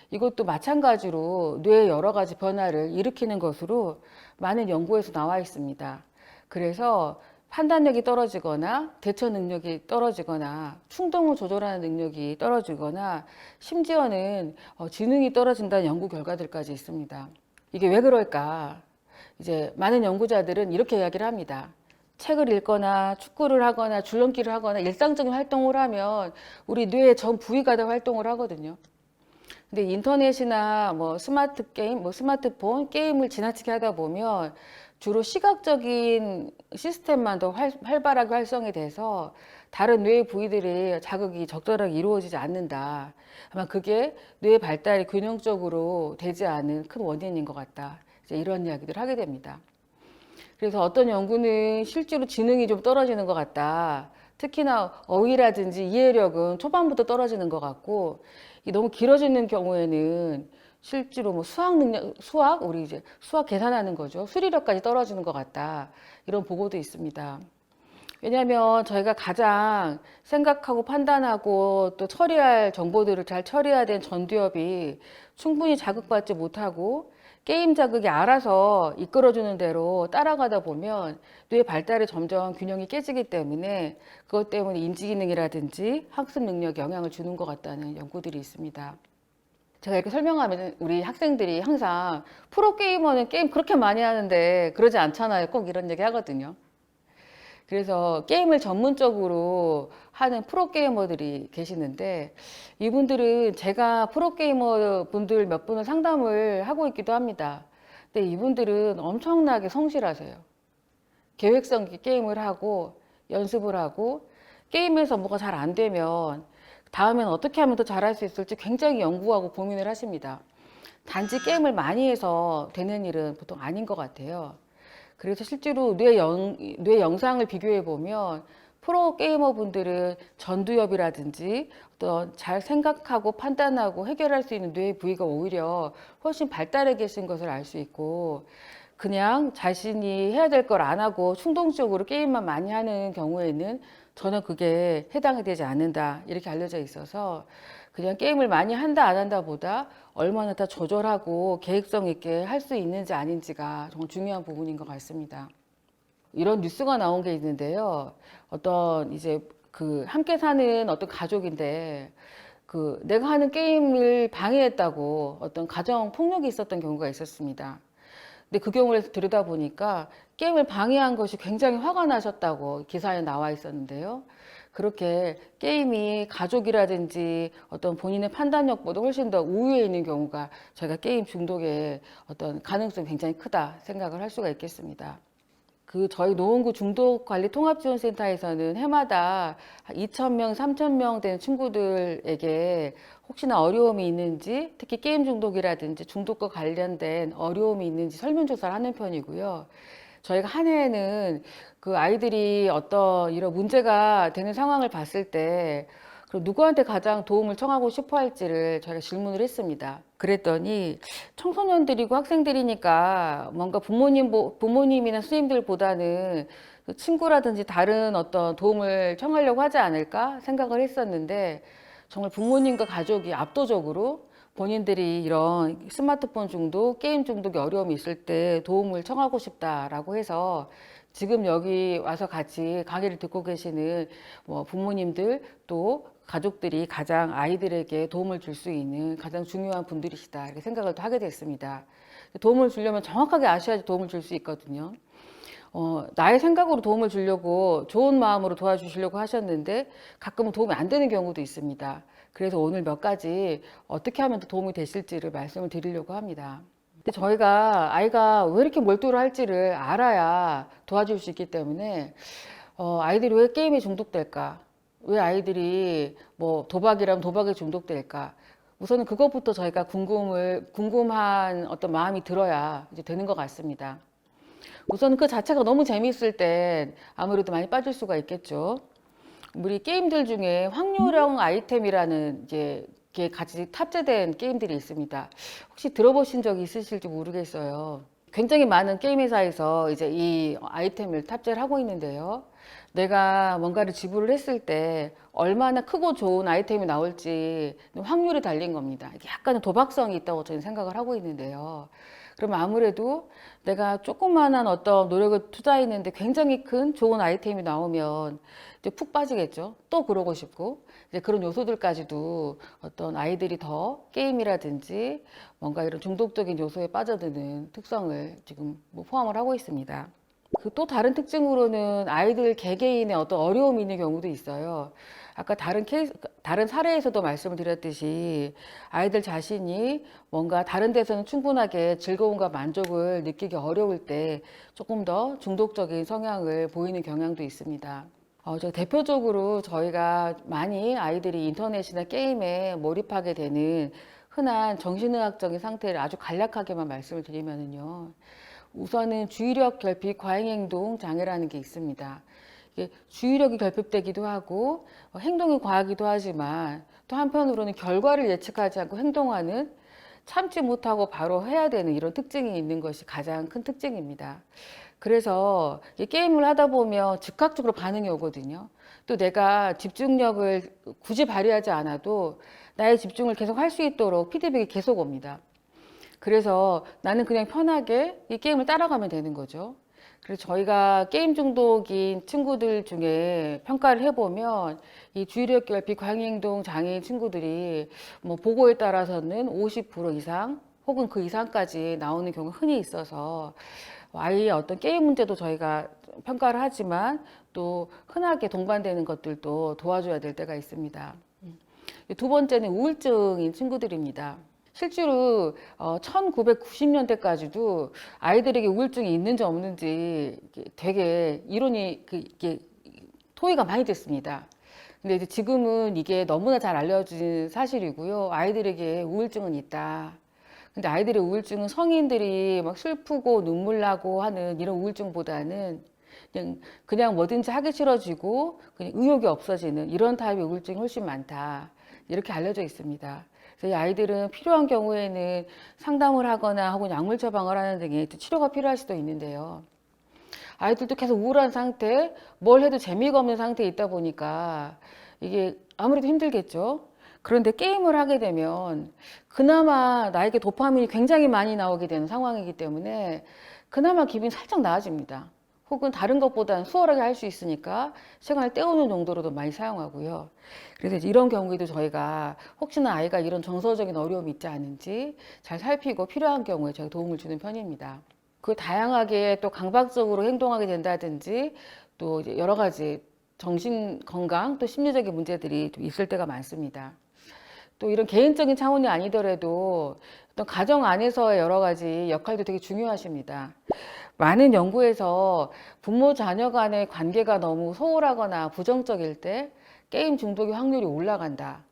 이것도 마찬가지로 뇌의 여러 가지 변화를 일으키는 것으로 많은 연구에서 나와 있습니다. 그래서 판단력이 떨어지거나 대처 능력이 떨어지거나 충동을 조절하는 능력이 떨어지거나 심지어는 지능이 떨어진다는 연구 결과들까지 있습니다. 이게 왜 그럴까? 이제 많은 연구자들은 이렇게 이야기를 합니다. 책을 읽거나 축구를 하거나 줄넘기를 하거나 일상적인 활동을 하면 우리 뇌의 전 부위가 다 활동을 하거든요. 근데 인터넷이나 스마트 게임, 스마트폰 게임을 지나치게 하다 보면 주로 시각적인 시스템만 더 활발하게 활성이 돼서 다른 뇌의 부위들이 자극이 적절하게 이루어지지 않는다. 아마 그게 뇌의 발달이 균형적으로 되지 않은 큰 원인인 것 같다. 이제 이런 이야기들을 하게 됩니다. 그래서 어떤 연구는 실제로 지능이 좀 떨어지는 것 같다. 특히나 어휘라든지 이해력은 초반부터 떨어지는 것 같고, 너무 길어지는 경우에는 실제로 수학, 우리 이제 수학 계산하는 거죠. 수리력까지 떨어지는 것 같다. 이런 보고도 있습니다. 왜냐하면 저희가 가장 생각하고 판단하고 또 처리할 정보들을 잘 처리해야 되는 전두엽이 충분히 자극받지 못하고 게임 자극이 알아서 이끌어주는 대로 따라가다 보면 뇌의 발달이 점점 균형이 깨지기 때문에 그것 때문에 인지 기능이라든지 학습 능력에 영향을 주는 것 같다는 연구들이 있습니다. 제가 이렇게 설명하면 우리 학생들이 항상 프로게이머는 게임 그렇게 많이 하는데 그러지 않잖아요. 꼭 이런 얘기 하거든요. 그래서 게임을 전문적으로 하는 프로게이머들이 계시는데 이분들은 제가 프로게이머 분들 몇 분을 상담을 하고 있기도 합니다. 근데 이분들은 엄청나게 성실하세요. 계획성 있게 게임을 하고 연습을 하고 게임에서 뭐가 잘 안 되면 다음엔 어떻게 하면 더 잘할 수 있을지 굉장히 연구하고 고민을 하십니다. 단지 게임을 많이 해서 되는 일은 보통 아닌 것 같아요. 그래서 실제로 뇌 영상을 비교해 보면 프로게이머 분들은 전두엽이라든지 어떤 잘 생각하고 판단하고 해결할 수 있는 뇌 부위가 오히려 훨씬 발달해 계신 것을 알 수 있고 그냥 자신이 해야 될 걸 안 하고 충동적으로 게임만 많이 하는 경우에는 전혀 그게 해당이 되지 않는다 이렇게 알려져 있어서 그냥 게임을 많이 한다 안 한다 보다 얼마나 다 조절하고 계획성 있게 할 수 있는지 아닌지가 정말 중요한 부분인 것 같습니다. 이런 뉴스가 나온 게 있는데요. 어떤 이제 그 함께 사는 어떤 가족인데 그 내가 하는 게임을 방해했다고 어떤 가정 폭력이 있었던 경우가 있었습니다. 근데 그 경우를 들여다보니까 게임을 방해한 것이 굉장히 화가 나셨다고 기사에 나와 있었는데요. 그렇게 게임이 가족이라든지 어떤 본인의 판단력보다 훨씬 더 우위에 있는 경우가 저희가 게임 중독의 어떤 가능성이 굉장히 크다 생각을 할 수가 있겠습니다. 그 저희 노원구 중독관리통합지원센터에서는 해마다 2,000명, 3,000명 되는 친구들에게 혹시나 어려움이 있는지, 특히 게임 중독이라든지 중독과 관련된 어려움이 있는지 설문조사를 하는 편이고요. 저희가 한 해에는 그 아이들이 어떤 이런 문제가 되는 상황을 봤을 때 그리고 누구한테 가장 도움을 청하고 싶어 할지를 저희가 질문을 했습니다. 그랬더니 청소년들이고 학생들이니까 뭔가 부모님이나 선생님들보다는 그 친구라든지 다른 어떤 도움을 청하려고 하지 않을까 생각을 했었는데 정말 부모님과 가족이 압도적으로 본인들이 이런 스마트폰 중독, 게임 중독의 어려움이 있을 때 도움을 청하고 싶다라고 해서 지금 여기 와서 같이 강의를 듣고 계시는 뭐 부모님들 또 가족들이 가장 아이들에게 도움을 줄 수 있는 가장 중요한 분들이시다 이렇게 생각을 또 하게 됐습니다. 도움을 주려면 정확하게 아셔야지 도움을 줄 수 있거든요. 나의 생각으로 도움을 주려고 좋은 마음으로 도와주시려고 하셨는데 가끔은 도움이 안 되는 경우도 있습니다. 그래서 오늘 몇 가지 어떻게 하면 더 도움이 되실지를 말씀을 드리려고 합니다. 근데 저희가 아이가 왜 이렇게 몰두를 할지를 알아야 도와줄 수 있기 때문에 아이들이 왜 게임에 중독될까? 왜 아이들이 뭐 도박이라면 도박에 중독될까? 우선은 그것부터 저희가 궁금한 어떤 마음이 들어야 이제 되는 것 같습니다. 우선 그 자체가 너무 재미있을 땐 아무래도 많이 빠질 수가 있겠죠. 우리 게임들 중에 확률형 아이템이라는 이제 게 같이 탑재된 게임들이 있습니다. 혹시 들어보신 적 있으실지 모르겠어요. 굉장히 많은 게임 회사에서 이제 이 아이템을 탑재를 하고 있는데요. 내가 뭔가를 지불을 했을 때 얼마나 크고 좋은 아이템이 나올지 확률이 달린 겁니다. 이게 약간의 도박성이 있다고 저는 생각을 하고 있는데요. 그러면 아무래도 내가 조그만한 어떤 노력을 투자했는데 굉장히 큰 좋은 아이템이 나오면 이제 푹 빠지겠죠. 또 그러고 싶고 이제 그런 요소들까지도 어떤 아이들이 더 게임이라든지 뭔가 이런 중독적인 요소에 빠져드는 특성을 지금 뭐 포함을 하고 있습니다. 그 또 다른 특징으로는 아이들 개개인의 어떤 어려움이 있는 경우도 있어요. 아까 다른 사례에서도 말씀을 드렸듯이 아이들 자신이 뭔가 다른 데서는 충분하게 즐거움과 만족을 느끼기 어려울 때 조금 더 중독적인 성향을 보이는 경향도 있습니다. 대표적으로 저희가 많이 아이들이 인터넷이나 게임에 몰입하게 되는 흔한 정신의학적인 상태를 아주 간략하게만 말씀을 드리면은요. 우선은 주의력 결핍 과잉행동 장애라는 게 있습니다. 이게 주의력이 결핍되기도 하고 행동이 과하기도 하지만 또 한편으로는 결과를 예측하지 않고 행동하는 참지 못하고 바로 해야 되는 이런 특징이 있는 것이 가장 큰 특징입니다. 그래서 게임을 하다 보면 즉각적으로 반응이 오거든요. 또 내가 집중력을 굳이 발휘하지 않아도 나의 집중을 계속 할 수 있도록 피드백이 계속 옵니다. 그래서 나는 그냥 편하게 이 게임을 따라가면 되는 거죠. 그래서 저희가 게임 중독인 친구들 중에 평가를 해보면 이 주의력 결핍 과잉행동 장애인 친구들이 뭐 보고에 따라서는 50% 이상 혹은 그 이상까지 나오는 경우가 흔히 있어서 아이의 어떤 게임 문제도 저희가 평가를 하지만 또 흔하게 동반되는 것들도 도와줘야 될 때가 있습니다. 두 번째는 우울증인 친구들입니다. 실제로 1990년대까지도 아이들에게 우울증이 있는지 없는지 되게 이론이 토의가 많이 됐습니다. 근데 이제 지금은 이게 너무나 잘 알려진 사실이고요. 아이들에게 우울증은 있다. 근데 아이들의 우울증은 성인들이 막 슬프고 눈물 나고 하는 이런 우울증보다는 그냥 뭐든지 하기 싫어지고 그냥 의욕이 없어지는 이런 타입의 우울증이 훨씬 많다. 이렇게 알려져 있습니다. 그래서 이 아이들은 필요한 경우에는 상담을 하거나 혹은 약물 처방을 하는 등의 치료가 필요할 수도 있는데요. 아이들도 계속 우울한 상태, 뭘 해도 재미가 없는 상태에 있다 보니까 이게 아무래도 힘들겠죠. 그런데 게임을 하게 되면 그나마 나에게 도파민이 굉장히 많이 나오게 되는 상황이기 때문에 그나마 기분이 살짝 나아집니다. 혹은 다른 것보다는 수월하게 할 수 있으니까 시간을 때우는 용도로도 많이 사용하고요. 그래서 이제 이런 경우에도 저희가 혹시나 아이가 이런 정서적인 어려움이 있지 않은지 잘 살피고 필요한 경우에 저희 도움을 주는 편입니다. 그 다양하게 또 강박적으로 행동하게 된다든지 또 이제 여러 가지 정신 건강 또 심리적인 문제들이 좀 있을 때가 많습니다. 또 이런 개인적인 차원이 아니더라도 어떤 가정 안에서의 여러 가지 역할도 되게 중요하십니다. 많은 연구에서 부모 자녀 간의 관계가 너무 소홀하거나 부정적일 때 게임 중독의 확률이 올라간다.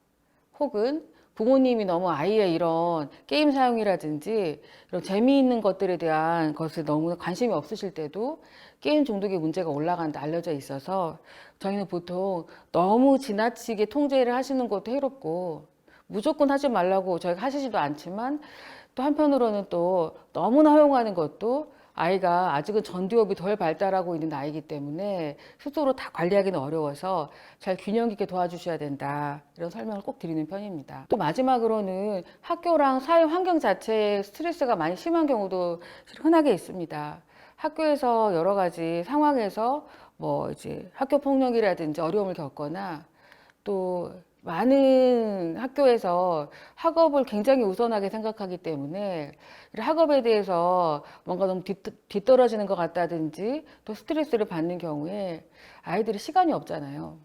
혹은 부모님이 너무 아이의 이런 게임 사용이라든지 이런 재미있는 것들에 대한 것을 너무 관심이 없으실 때도 게임 중독의 문제가 올라간다 알려져 있어서 저희는 보통 너무 지나치게 통제를 하시는 것도 해롭고 무조건 하지 말라고 저희가 하시지도 않지만 또 한편으로는 또 너무나 허용하는 것도 아이가 아직은 전두엽이 덜 발달하고 있는 나이이기 때문에 스스로 다 관리하기는 어려워서 잘 균형 있게 도와주셔야 된다. 이런 설명을 꼭 드리는 편입니다. 또 마지막으로는 학교랑 사회 환경 자체에 스트레스가 많이 심한 경우도 흔하게 있습니다. 학교에서 여러 가지 상황에서 뭐 이제 학교 폭력이라든지 어려움을 겪거나 또 많은 학교에서 학업을 굉장히 우선하게 생각하기 때문에 학업에 대해서 뭔가 너무 뒤떨어지는 것 같다든지 또 스트레스를 받는 경우에 아이들이 시간이 없잖아요.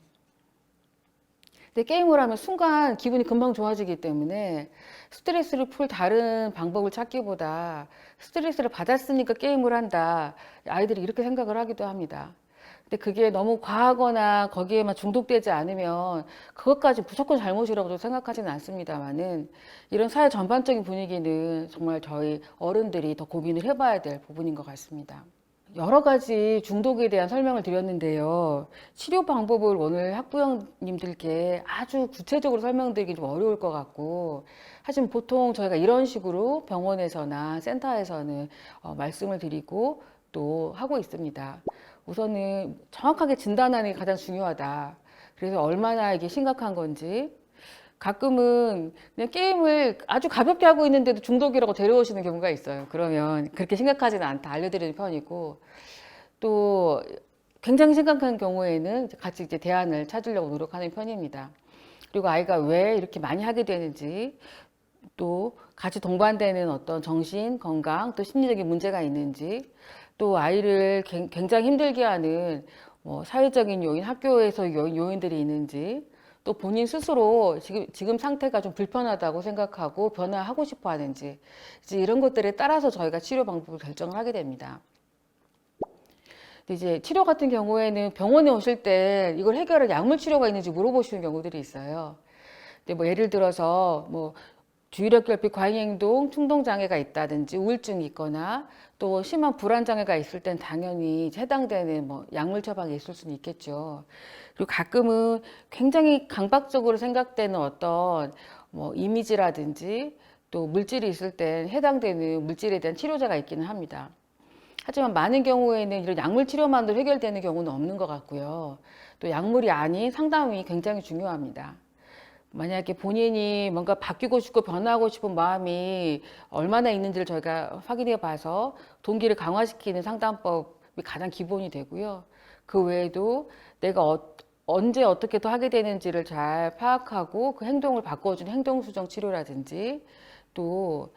근데 게임을 하면 순간 기분이 금방 좋아지기 때문에 스트레스를 풀 다른 방법을 찾기보다 스트레스를 받았으니까 게임을 한다. 아이들이 이렇게 생각을 하기도 합니다. 근데 그게 너무 과하거나 거기에만 중독되지 않으면 그것까지 무조건 잘못이라고 생각하지는 않습니다만은 이런 사회 전반적인 분위기는 정말 저희 어른들이 더 고민을 해봐야 될 부분인 것 같습니다. 여러 가지 중독에 대한 설명을 드렸는데요. 치료 방법을 오늘 학부형님들께 아주 구체적으로 설명드리기 좀 어려울 것 같고 하지만 보통 저희가 이런 식으로 병원에서나 센터에서는 말씀을 드리고 또 하고 있습니다. 우선은 정확하게 진단하는 게 가장 중요하다. 그래서 얼마나 이게 심각한 건지 가끔은 그냥 게임을 아주 가볍게 하고 있는데도 중독이라고 데려오시는 경우가 있어요. 그러면 그렇게 심각하지는 않다 알려드리는 편이고 또 굉장히 심각한 경우에는 같이 이제 대안을 찾으려고 노력하는 편입니다. 그리고 아이가 왜 이렇게 많이 하게 되는지 또 같이 동반되는 어떤 정신, 건강, 또 심리적인 문제가 있는지 또 아이를 굉장히 힘들게 하는 뭐 사회적인 요인, 학교에서 요인들이 있는지 또 본인 스스로 지금 상태가 좀 불편하다고 생각하고 변화하고 싶어 하는지 이제 이런 것들에 따라서 저희가 치료 방법을 결정을 하게 됩니다. 근데 이제 치료 같은 경우에는 병원에 오실 때 이걸 해결할 약물 치료가 있는지 물어보시는 경우들이 있어요. 근데 뭐 예를 들어서 뭐 주의력 결핍 과잉행동 충동 장애가 있다든지 우울증이 있거나 또 심한 불안 장애가 있을 땐 당연히 해당되는 뭐 약물 처방이 있을 수는 있겠죠. 그리고 가끔은 굉장히 강박적으로 생각되는 어떤 뭐 이미지라든지 또 물질이 있을 땐 해당되는 물질에 대한 치료제가 있기는 합니다. 하지만 많은 경우에는 이런 약물 치료만으로 해결되는 경우는 없는 것 같고요. 또 약물이 아닌 상담이 굉장히 중요합니다. 만약에 본인이 뭔가 바뀌고 싶고 변화하고 싶은 마음이 얼마나 있는지를 저희가 확인해 봐서 동기를 강화시키는 상담법이 가장 기본이 되고요. 그 외에도 내가 언제 어떻게 더 하게 되는지를 잘 파악하고 그 행동을 바꿔주는 행동수정 치료라든지 또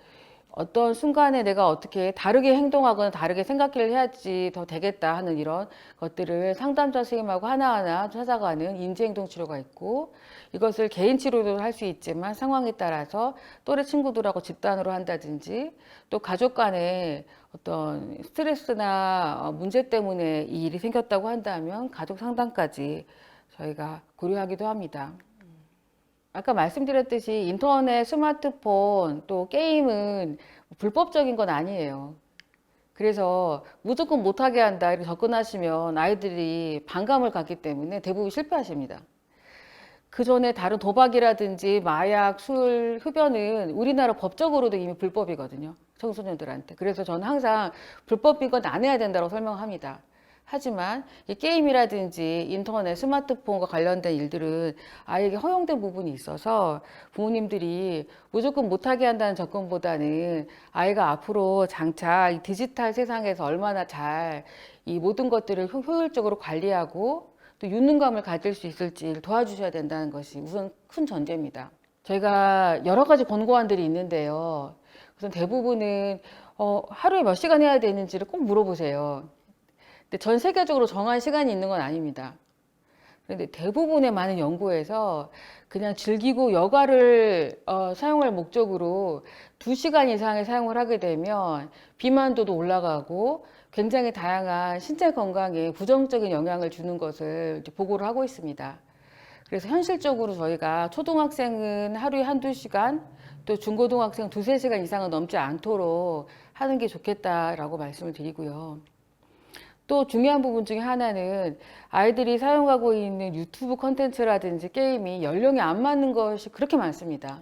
어떤 순간에 내가 어떻게 다르게 행동하거나 다르게 생각을 해야지 더 되겠다 하는 이런 것들을 상담자 선생님하고 하나하나 찾아가는 인지행동 치료가 있고 이것을 개인 치료도 할 수 있지만 상황에 따라서 또래 친구들하고 집단으로 한다든지 또 가족 간에 어떤 스트레스나 문제 때문에 이 일이 생겼다고 한다면 가족 상담까지 저희가 고려하기도 합니다. 아까 말씀드렸듯이 인터넷, 스마트폰, 또 게임은 불법적인 건 아니에요. 그래서 무조건 못하게 한다 이렇게 접근하시면 아이들이 반감을 갖기 때문에 대부분 실패하십니다. 그 전에 다른 도박이라든지 마약, 술, 흡연은 우리나라 법적으로도 이미 불법이거든요. 청소년들한테. 그래서 저는 항상 불법인 건 안 해야 된다고 설명합니다. 하지만 이 게임이라든지 인터넷, 스마트폰과 관련된 일들은 아이에게 허용된 부분이 있어서 부모님들이 무조건 못하게 한다는 접근보다는 아이가 앞으로 장차 이 디지털 세상에서 얼마나 잘 이 모든 것들을 효율적으로 관리하고 또 유능감을 가질 수 있을지 도와주셔야 된다는 것이 우선 큰 전제입니다. 저희가 여러 가지 권고안들이 있는데요. 우선 대부분은 하루에 몇 시간 해야 되는지를 꼭 물어보세요. 근데 전 세계적으로 정한 시간이 있는 건 아닙니다. 그런데 대부분의 많은 연구에서 그냥 즐기고 여가를 사용할 목적으로 2시간 이상의 사용을 하게 되면 비만도도 올라가고 굉장히 다양한 신체 건강에 부정적인 영향을 주는 것을 이제 보고를 하고 있습니다. 그래서 현실적으로 저희가 초등학생은 하루에 한두 시간, 또 중고등학생 2~3시간 이상은 넘지 않도록 하는 게 좋겠다라고 말씀을 드리고요. 또 중요한 부분 중에 하나는 아이들이 사용하고 있는 유튜브 컨텐츠라든지 게임이 연령에 안 맞는 것이 그렇게 많습니다.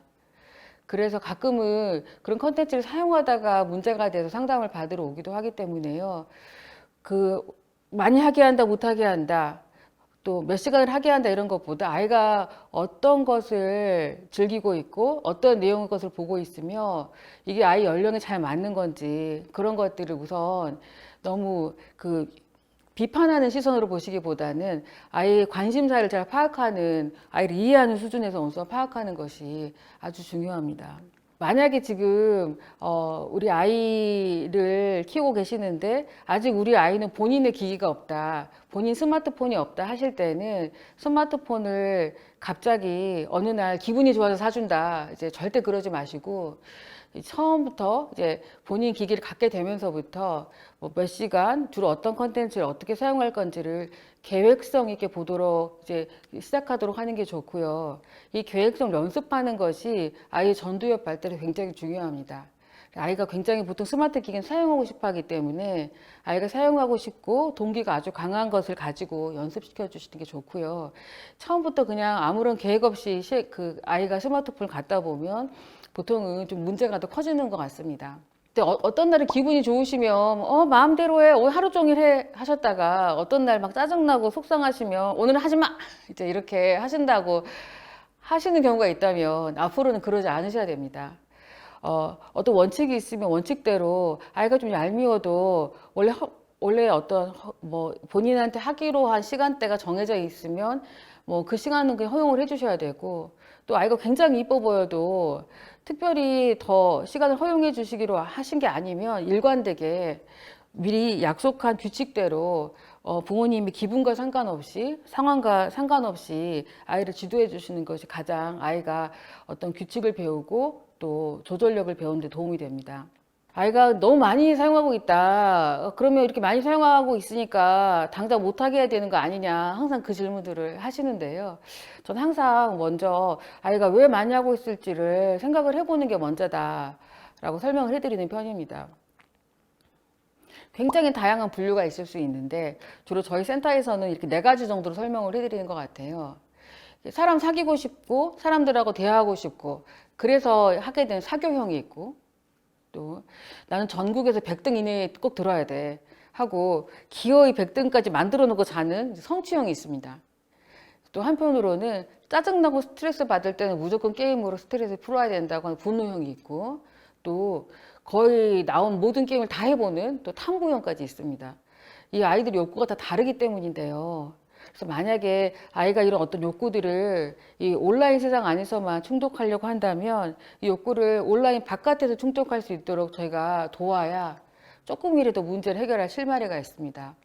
그래서 가끔은 그런 컨텐츠를 사용하다가 문제가 돼서 상담을 받으러 오기도 하기 때문에요. 많이 하게 한다, 못하게 한다, 또 몇 시간을 하게 한다 이런 것보다 아이가 어떤 것을 즐기고 있고 어떤 내용의 것을 보고 있으며 이게 아이 연령에 잘 맞는 건지 그런 것들을 우선 너무 비판하는 시선으로 보시기보다는 아이의 관심사를 잘 파악하는, 아이를 이해하는 수준에서 우선 파악하는 것이 아주 중요합니다. 만약에 지금 우리 아이를 키우고 계시는데 아직 우리 아이는 본인의 기기가 없다, 본인 스마트폰이 없다 하실 때는 스마트폰을 갑자기 어느 날 기분이 좋아서 사준다, 이제 절대 그러지 마시고 처음부터 이제 본인 기기를 갖게 되면서부터 몇 시간 주로 어떤 컨텐츠를 어떻게 사용할 건지를 계획성 있게 보도록 이제 시작하도록 하는 게 좋고요. 이 계획성 연습하는 것이 아이의 전두엽 발달에 굉장히 중요합니다. 아이가 굉장히 보통 스마트 기기는 사용하고 싶어 하기 때문에 아이가 사용하고 싶고 동기가 아주 강한 것을 가지고 연습시켜 주시는 게 좋고요. 처음부터 그냥 아무런 계획 없이 아이가 스마트폰을 갖다 보면 보통은 좀 문제가 더 커지는 것 같습니다. 근데 어떤 날은 기분이 좋으시면 마음대로 해, 오늘 하루 종일 해 하셨다가 어떤 날 막 짜증나고 속상하시면 오늘은 하지 마 이제 이렇게 하신다고 하시는 경우가 있다면 앞으로는 그러지 않으셔야 됩니다. 어떤 원칙이 있으면 원칙대로 아이가 좀 얄미워도 원래 어떤 본인한테 하기로 한 시간대가 정해져 있으면 그 시간은 그냥 허용을 해주셔야 되고, 또 아이가 굉장히 이뻐 보여도 특별히 더 시간을 허용해 주시기로 하신 게 아니면 일관되게 미리 약속한 규칙대로 부모님이 기분과 상관없이 상황과 상관없이 아이를 지도해 주시는 것이 가장 아이가 어떤 규칙을 배우고 또 조절력을 배우는 데 도움이 됩니다. 아이가 너무 많이 사용하고 있다, 그러면 이렇게 많이 사용하고 있으니까 당장 못하게 해야 되는 거 아니냐, 항상 그 질문들을 하시는데요. 저는 항상 먼저 아이가 왜 많이 하고 있을지를 생각을 해보는 게 먼저다 라고 설명을 해드리는 편입니다. 굉장히 다양한 분류가 있을 수 있는데 주로 저희 센터에서는 이렇게 4가지 정도로 설명을 해드리는 것 같아요. 사람 사귀고 싶고 사람들하고 대화하고 싶고 그래서 하게 된 사교형이 있고, 또 나는 전국에서 100등 이내에 꼭 들어야 돼 하고 기어이 100등까지 만들어 놓고 자는 성취형이 있습니다. 또 한편으로는 짜증나고 스트레스 받을 때는 무조건 게임으로 스트레스를 풀어야 된다고 하는 분노형이 있고, 또 거의 나온 모든 게임을 다 해보는 또 탐구형까지 있습니다. 이 아이들의 욕구가 다 다르기 때문인데요. 그래서 만약에 아이가 이런 어떤 욕구들을 이 온라인 세상 안에서만 충족하려고 한다면 이 욕구를 온라인 바깥에서 충족할 수 있도록 저희가 도와야 조금이라도 문제를 해결할 실마리가 있습니다.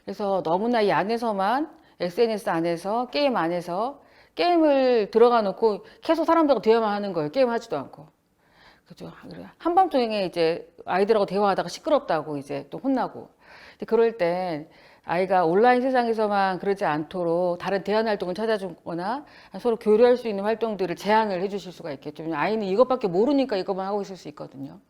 그래서 너무나 이 안에서만 SNS 안에서 게임 안에서 게임을 들어가 놓고 계속 사람들하고 대화만 하는 거예요. 게임 하지도 않고. 그죠? 한밤중에 이제 아이들하고 대화하다가 시끄럽다고 이제 또 혼나고. 근데 그럴 땐 아이가 온라인 세상에서만 그러지 않도록 다른 대안 활동을 찾아주거나 서로 교류할 수 있는 활동들을 제안을 해주실 수가 있겠죠. 아이는 이것밖에 모르니까 이것만 하고 있을 수 있거든요.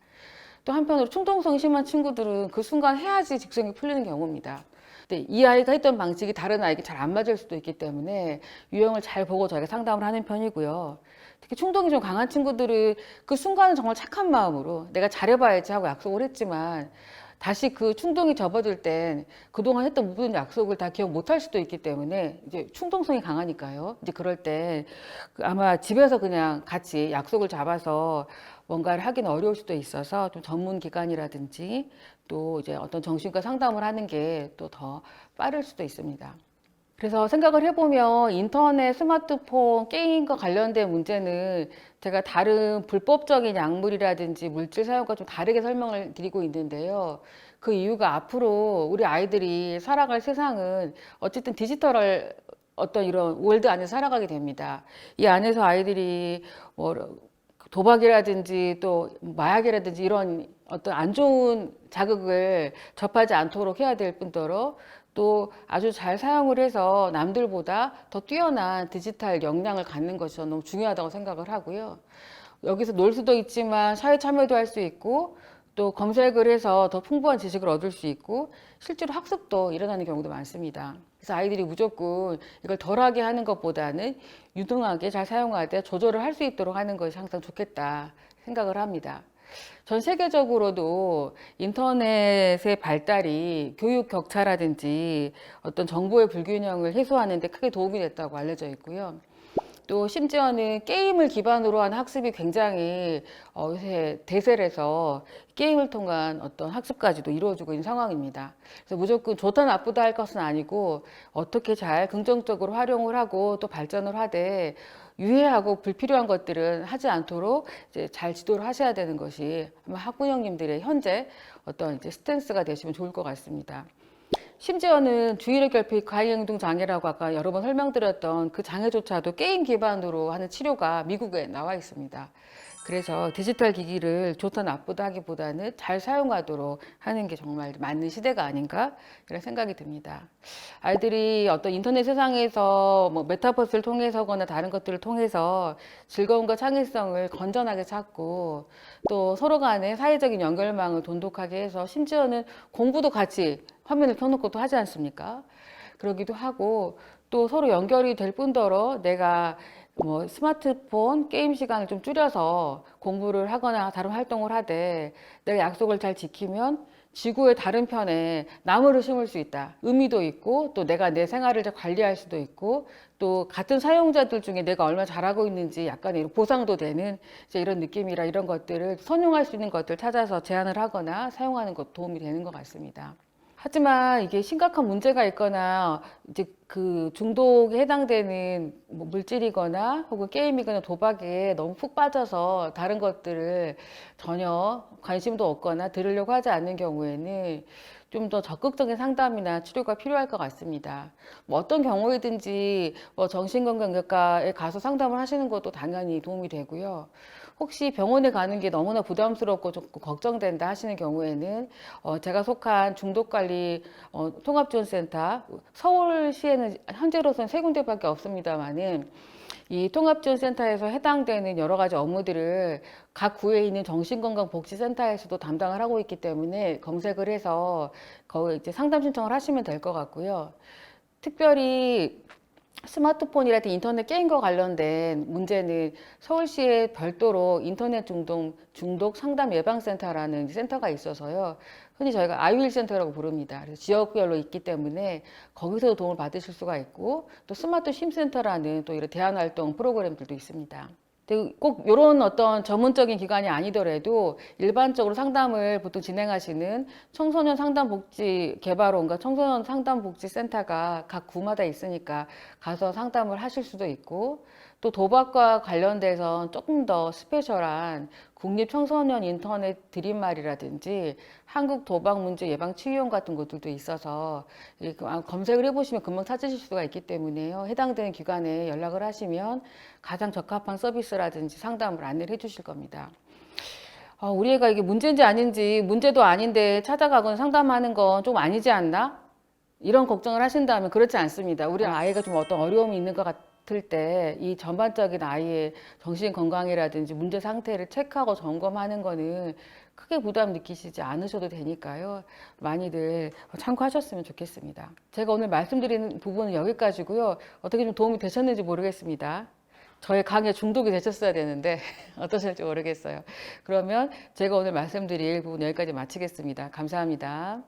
또 한편으로 충동성이 심한 친구들은 그 순간 해야지 직성이 풀리는 경우입니다. 근데 이 아이가 했던 방식이 다른 아이에게 잘 안 맞을 수도 있기 때문에 유형을 잘 보고 저희가 상담을 하는 편이고요. 특히 충동이 좀 강한 친구들은 그 순간은 정말 착한 마음으로 내가 잘해봐야지 하고 약속을 했지만 다시 그 충동이 접어들 땐 그동안 했던 모든 약속을 다 기억 못할 수도 있기 때문에 이제 충동성이 강하니까요. 이제 그럴 때 아마 집에서 그냥 같이 약속을 잡아서 뭔가를 하긴 어려울 수도 있어서 좀 전문 기관이라든지 또 이제 어떤 정신과 상담을 하는 게 또 더 빠를 수도 있습니다. 그래서 생각을 해보면 인터넷, 스마트폰, 게임과 관련된 문제는 제가 다른 불법적인 약물이라든지 물질 사용과 좀 다르게 설명을 드리고 있는데요. 그 이유가 앞으로 우리 아이들이 살아갈 세상은 어쨌든 디지털 어떤 이런 월드 안에서 살아가게 됩니다. 이 안에서 아이들이 뭐 도박이라든지 또 마약이라든지 이런 어떤 안 좋은 자극을 접하지 않도록 해야 될 뿐더러 또 아주 잘 사용을 해서 남들보다 더 뛰어난 디지털 역량을 갖는 것이 너무 중요하다고 생각을 하고요. 여기서 놀 수도 있지만 사회 참여도 할 수 있고 또 검색을 해서 더 풍부한 지식을 얻을 수 있고 실제로 학습도 일어나는 경우도 많습니다. 그래서 아이들이 무조건 이걸 덜하게 하는 것보다는 유능하게 잘 사용하되 조절을 할 수 있도록 하는 것이 항상 좋겠다 생각을 합니다. 전 세계적으로도 인터넷의 발달이 교육 격차라든지 어떤 정보의 불균형을 해소하는 데 크게 도움이 됐다고 알려져 있고요. 또 심지어는 게임을 기반으로 한 학습이 굉장히 요새 대세를 해서 게임을 통한 어떤 학습까지도 이루어지고 있는 상황입니다. 그래서 무조건 좋다 나쁘다 할 것은 아니고 어떻게 잘 긍정적으로 활용을 하고 또 발전을 하되 유해하고 불필요한 것들은 하지 않도록 이제 잘 지도를 하셔야 되는 것이 아마 학부형님들의 현재 어떤 이제 스탠스가 되시면 좋을 것 같습니다. 심지어는 주의력 결핍 과잉행동 장애라고 아까 여러 번 설명드렸던 그 장애조차도 게임 기반으로 하는 치료가 미국에 나와 있습니다. 그래서 디지털 기기를 좋다 나쁘다 하기보다는 잘 사용하도록 하는 게 정말 맞는 시대가 아닌가 이런 생각이 듭니다. 아이들이 어떤 인터넷 세상에서 뭐 메타버스를 통해서거나 다른 것들을 통해서 즐거움과 창의성을 건전하게 찾고 또 서로 간의 사회적인 연결망을 돈독하게 해서 심지어는 공부도 같이 화면을 켜놓고 또 하지 않습니까? 그러기도 하고 또 서로 연결이 될 뿐더러 내가 뭐 스마트폰 게임 시간을 좀 줄여서 공부를 하거나 다른 활동을 하되 내가 약속을 잘 지키면 지구의 다른 편에 나무를 심을 수 있다. 의미도 있고 또 내가 내 생활을 잘 관리할 수도 있고 또 같은 사용자들 중에 내가 얼마나 잘하고 있는지 약간의 보상도 되는 이제 이런 느낌이라 이런 것들을 선용할 수 있는 것들 찾아서 제안을 하거나 사용하는 것 도움이 되는 것 같습니다. 하지만 이게 심각한 문제가 있거나 이제 그 중독에 해당되는 뭐 물질이거나 혹은 게임이거나 도박에 너무 푹 빠져서 다른 것들을 전혀 관심도 없거나 들으려고 하지 않는 경우에는 좀 더 적극적인 상담이나 치료가 필요할 것 같습니다. 뭐 어떤 경우이든지 뭐 정신건강의학과에 가서 상담을 하시는 것도 당연히 도움이 되고요. 혹시 병원에 가는 게 너무나 부담스럽고 좀 걱정된다 하시는 경우에는 제가 속한 중독관리 통합지원센터 서울시에는 현재로서는 3군데밖에 없습니다만은 이 통합지원센터에서 해당되는 여러 가지 업무들을 각 구에 있는 정신건강복지센터에서도 담당을 하고 있기 때문에 검색을 해서 거기 이제 상담 신청을 하시면 될 것 같고요. 특별히 스마트폰이라든지 인터넷 게임과 관련된 문제는 서울시에 별도로 인터넷 중독 상담 예방센터라는 센터가 있어서요. 흔히 저희가 아이윌 센터라고 부릅니다. 그래서 지역별로 있기 때문에 거기서 도움을 받으실 수가 있고 또 스마트 쉼센터라는 또 이런 대안활동 프로그램들도 있습니다. 꼭 이런 어떤 전문적인 기관이 아니더라도 일반적으로 상담을 보통 진행하시는 청소년 상담복지 개발원과 청소년 상담복지센터가 각 구마다 있으니까 가서 상담을 하실 수도 있고 또 도박과 관련돼서 조금 더 스페셜한 국립청소년 인터넷 드림말이라든지 한국 도박 문제 예방 치유원 같은 곳들도 있어서 검색을 해보시면 금방 찾으실 수가 있기 때문에요. 해당되는 기관에 연락을 하시면 가장 적합한 서비스라든지 상담을 안내를 해주실 겁니다. 우리 애가 이게 문제인지 아닌지 문제도 아닌데 찾아가거나 상담하는 건 좀 아니지 않나? 이런 걱정을 하신다면 그렇지 않습니다. 우리 아이가 좀 어떤 어려움이 있는 것 같을 때 이 전반적인 아이의 정신 건강이라든지 문제 상태를 체크하고 점검하는 거는 크게 부담 느끼시지 않으셔도 되니까요. 많이들 참고하셨으면 좋겠습니다. 제가 오늘 말씀드리는 부분은 여기까지고요. 어떻게 좀 도움이 되셨는지 모르겠습니다. 저의 강의에 중독이 되셨어야 되는데 어떠실지 모르겠어요. 그러면 제가 오늘 말씀드릴 부분 여기까지 마치겠습니다. 감사합니다.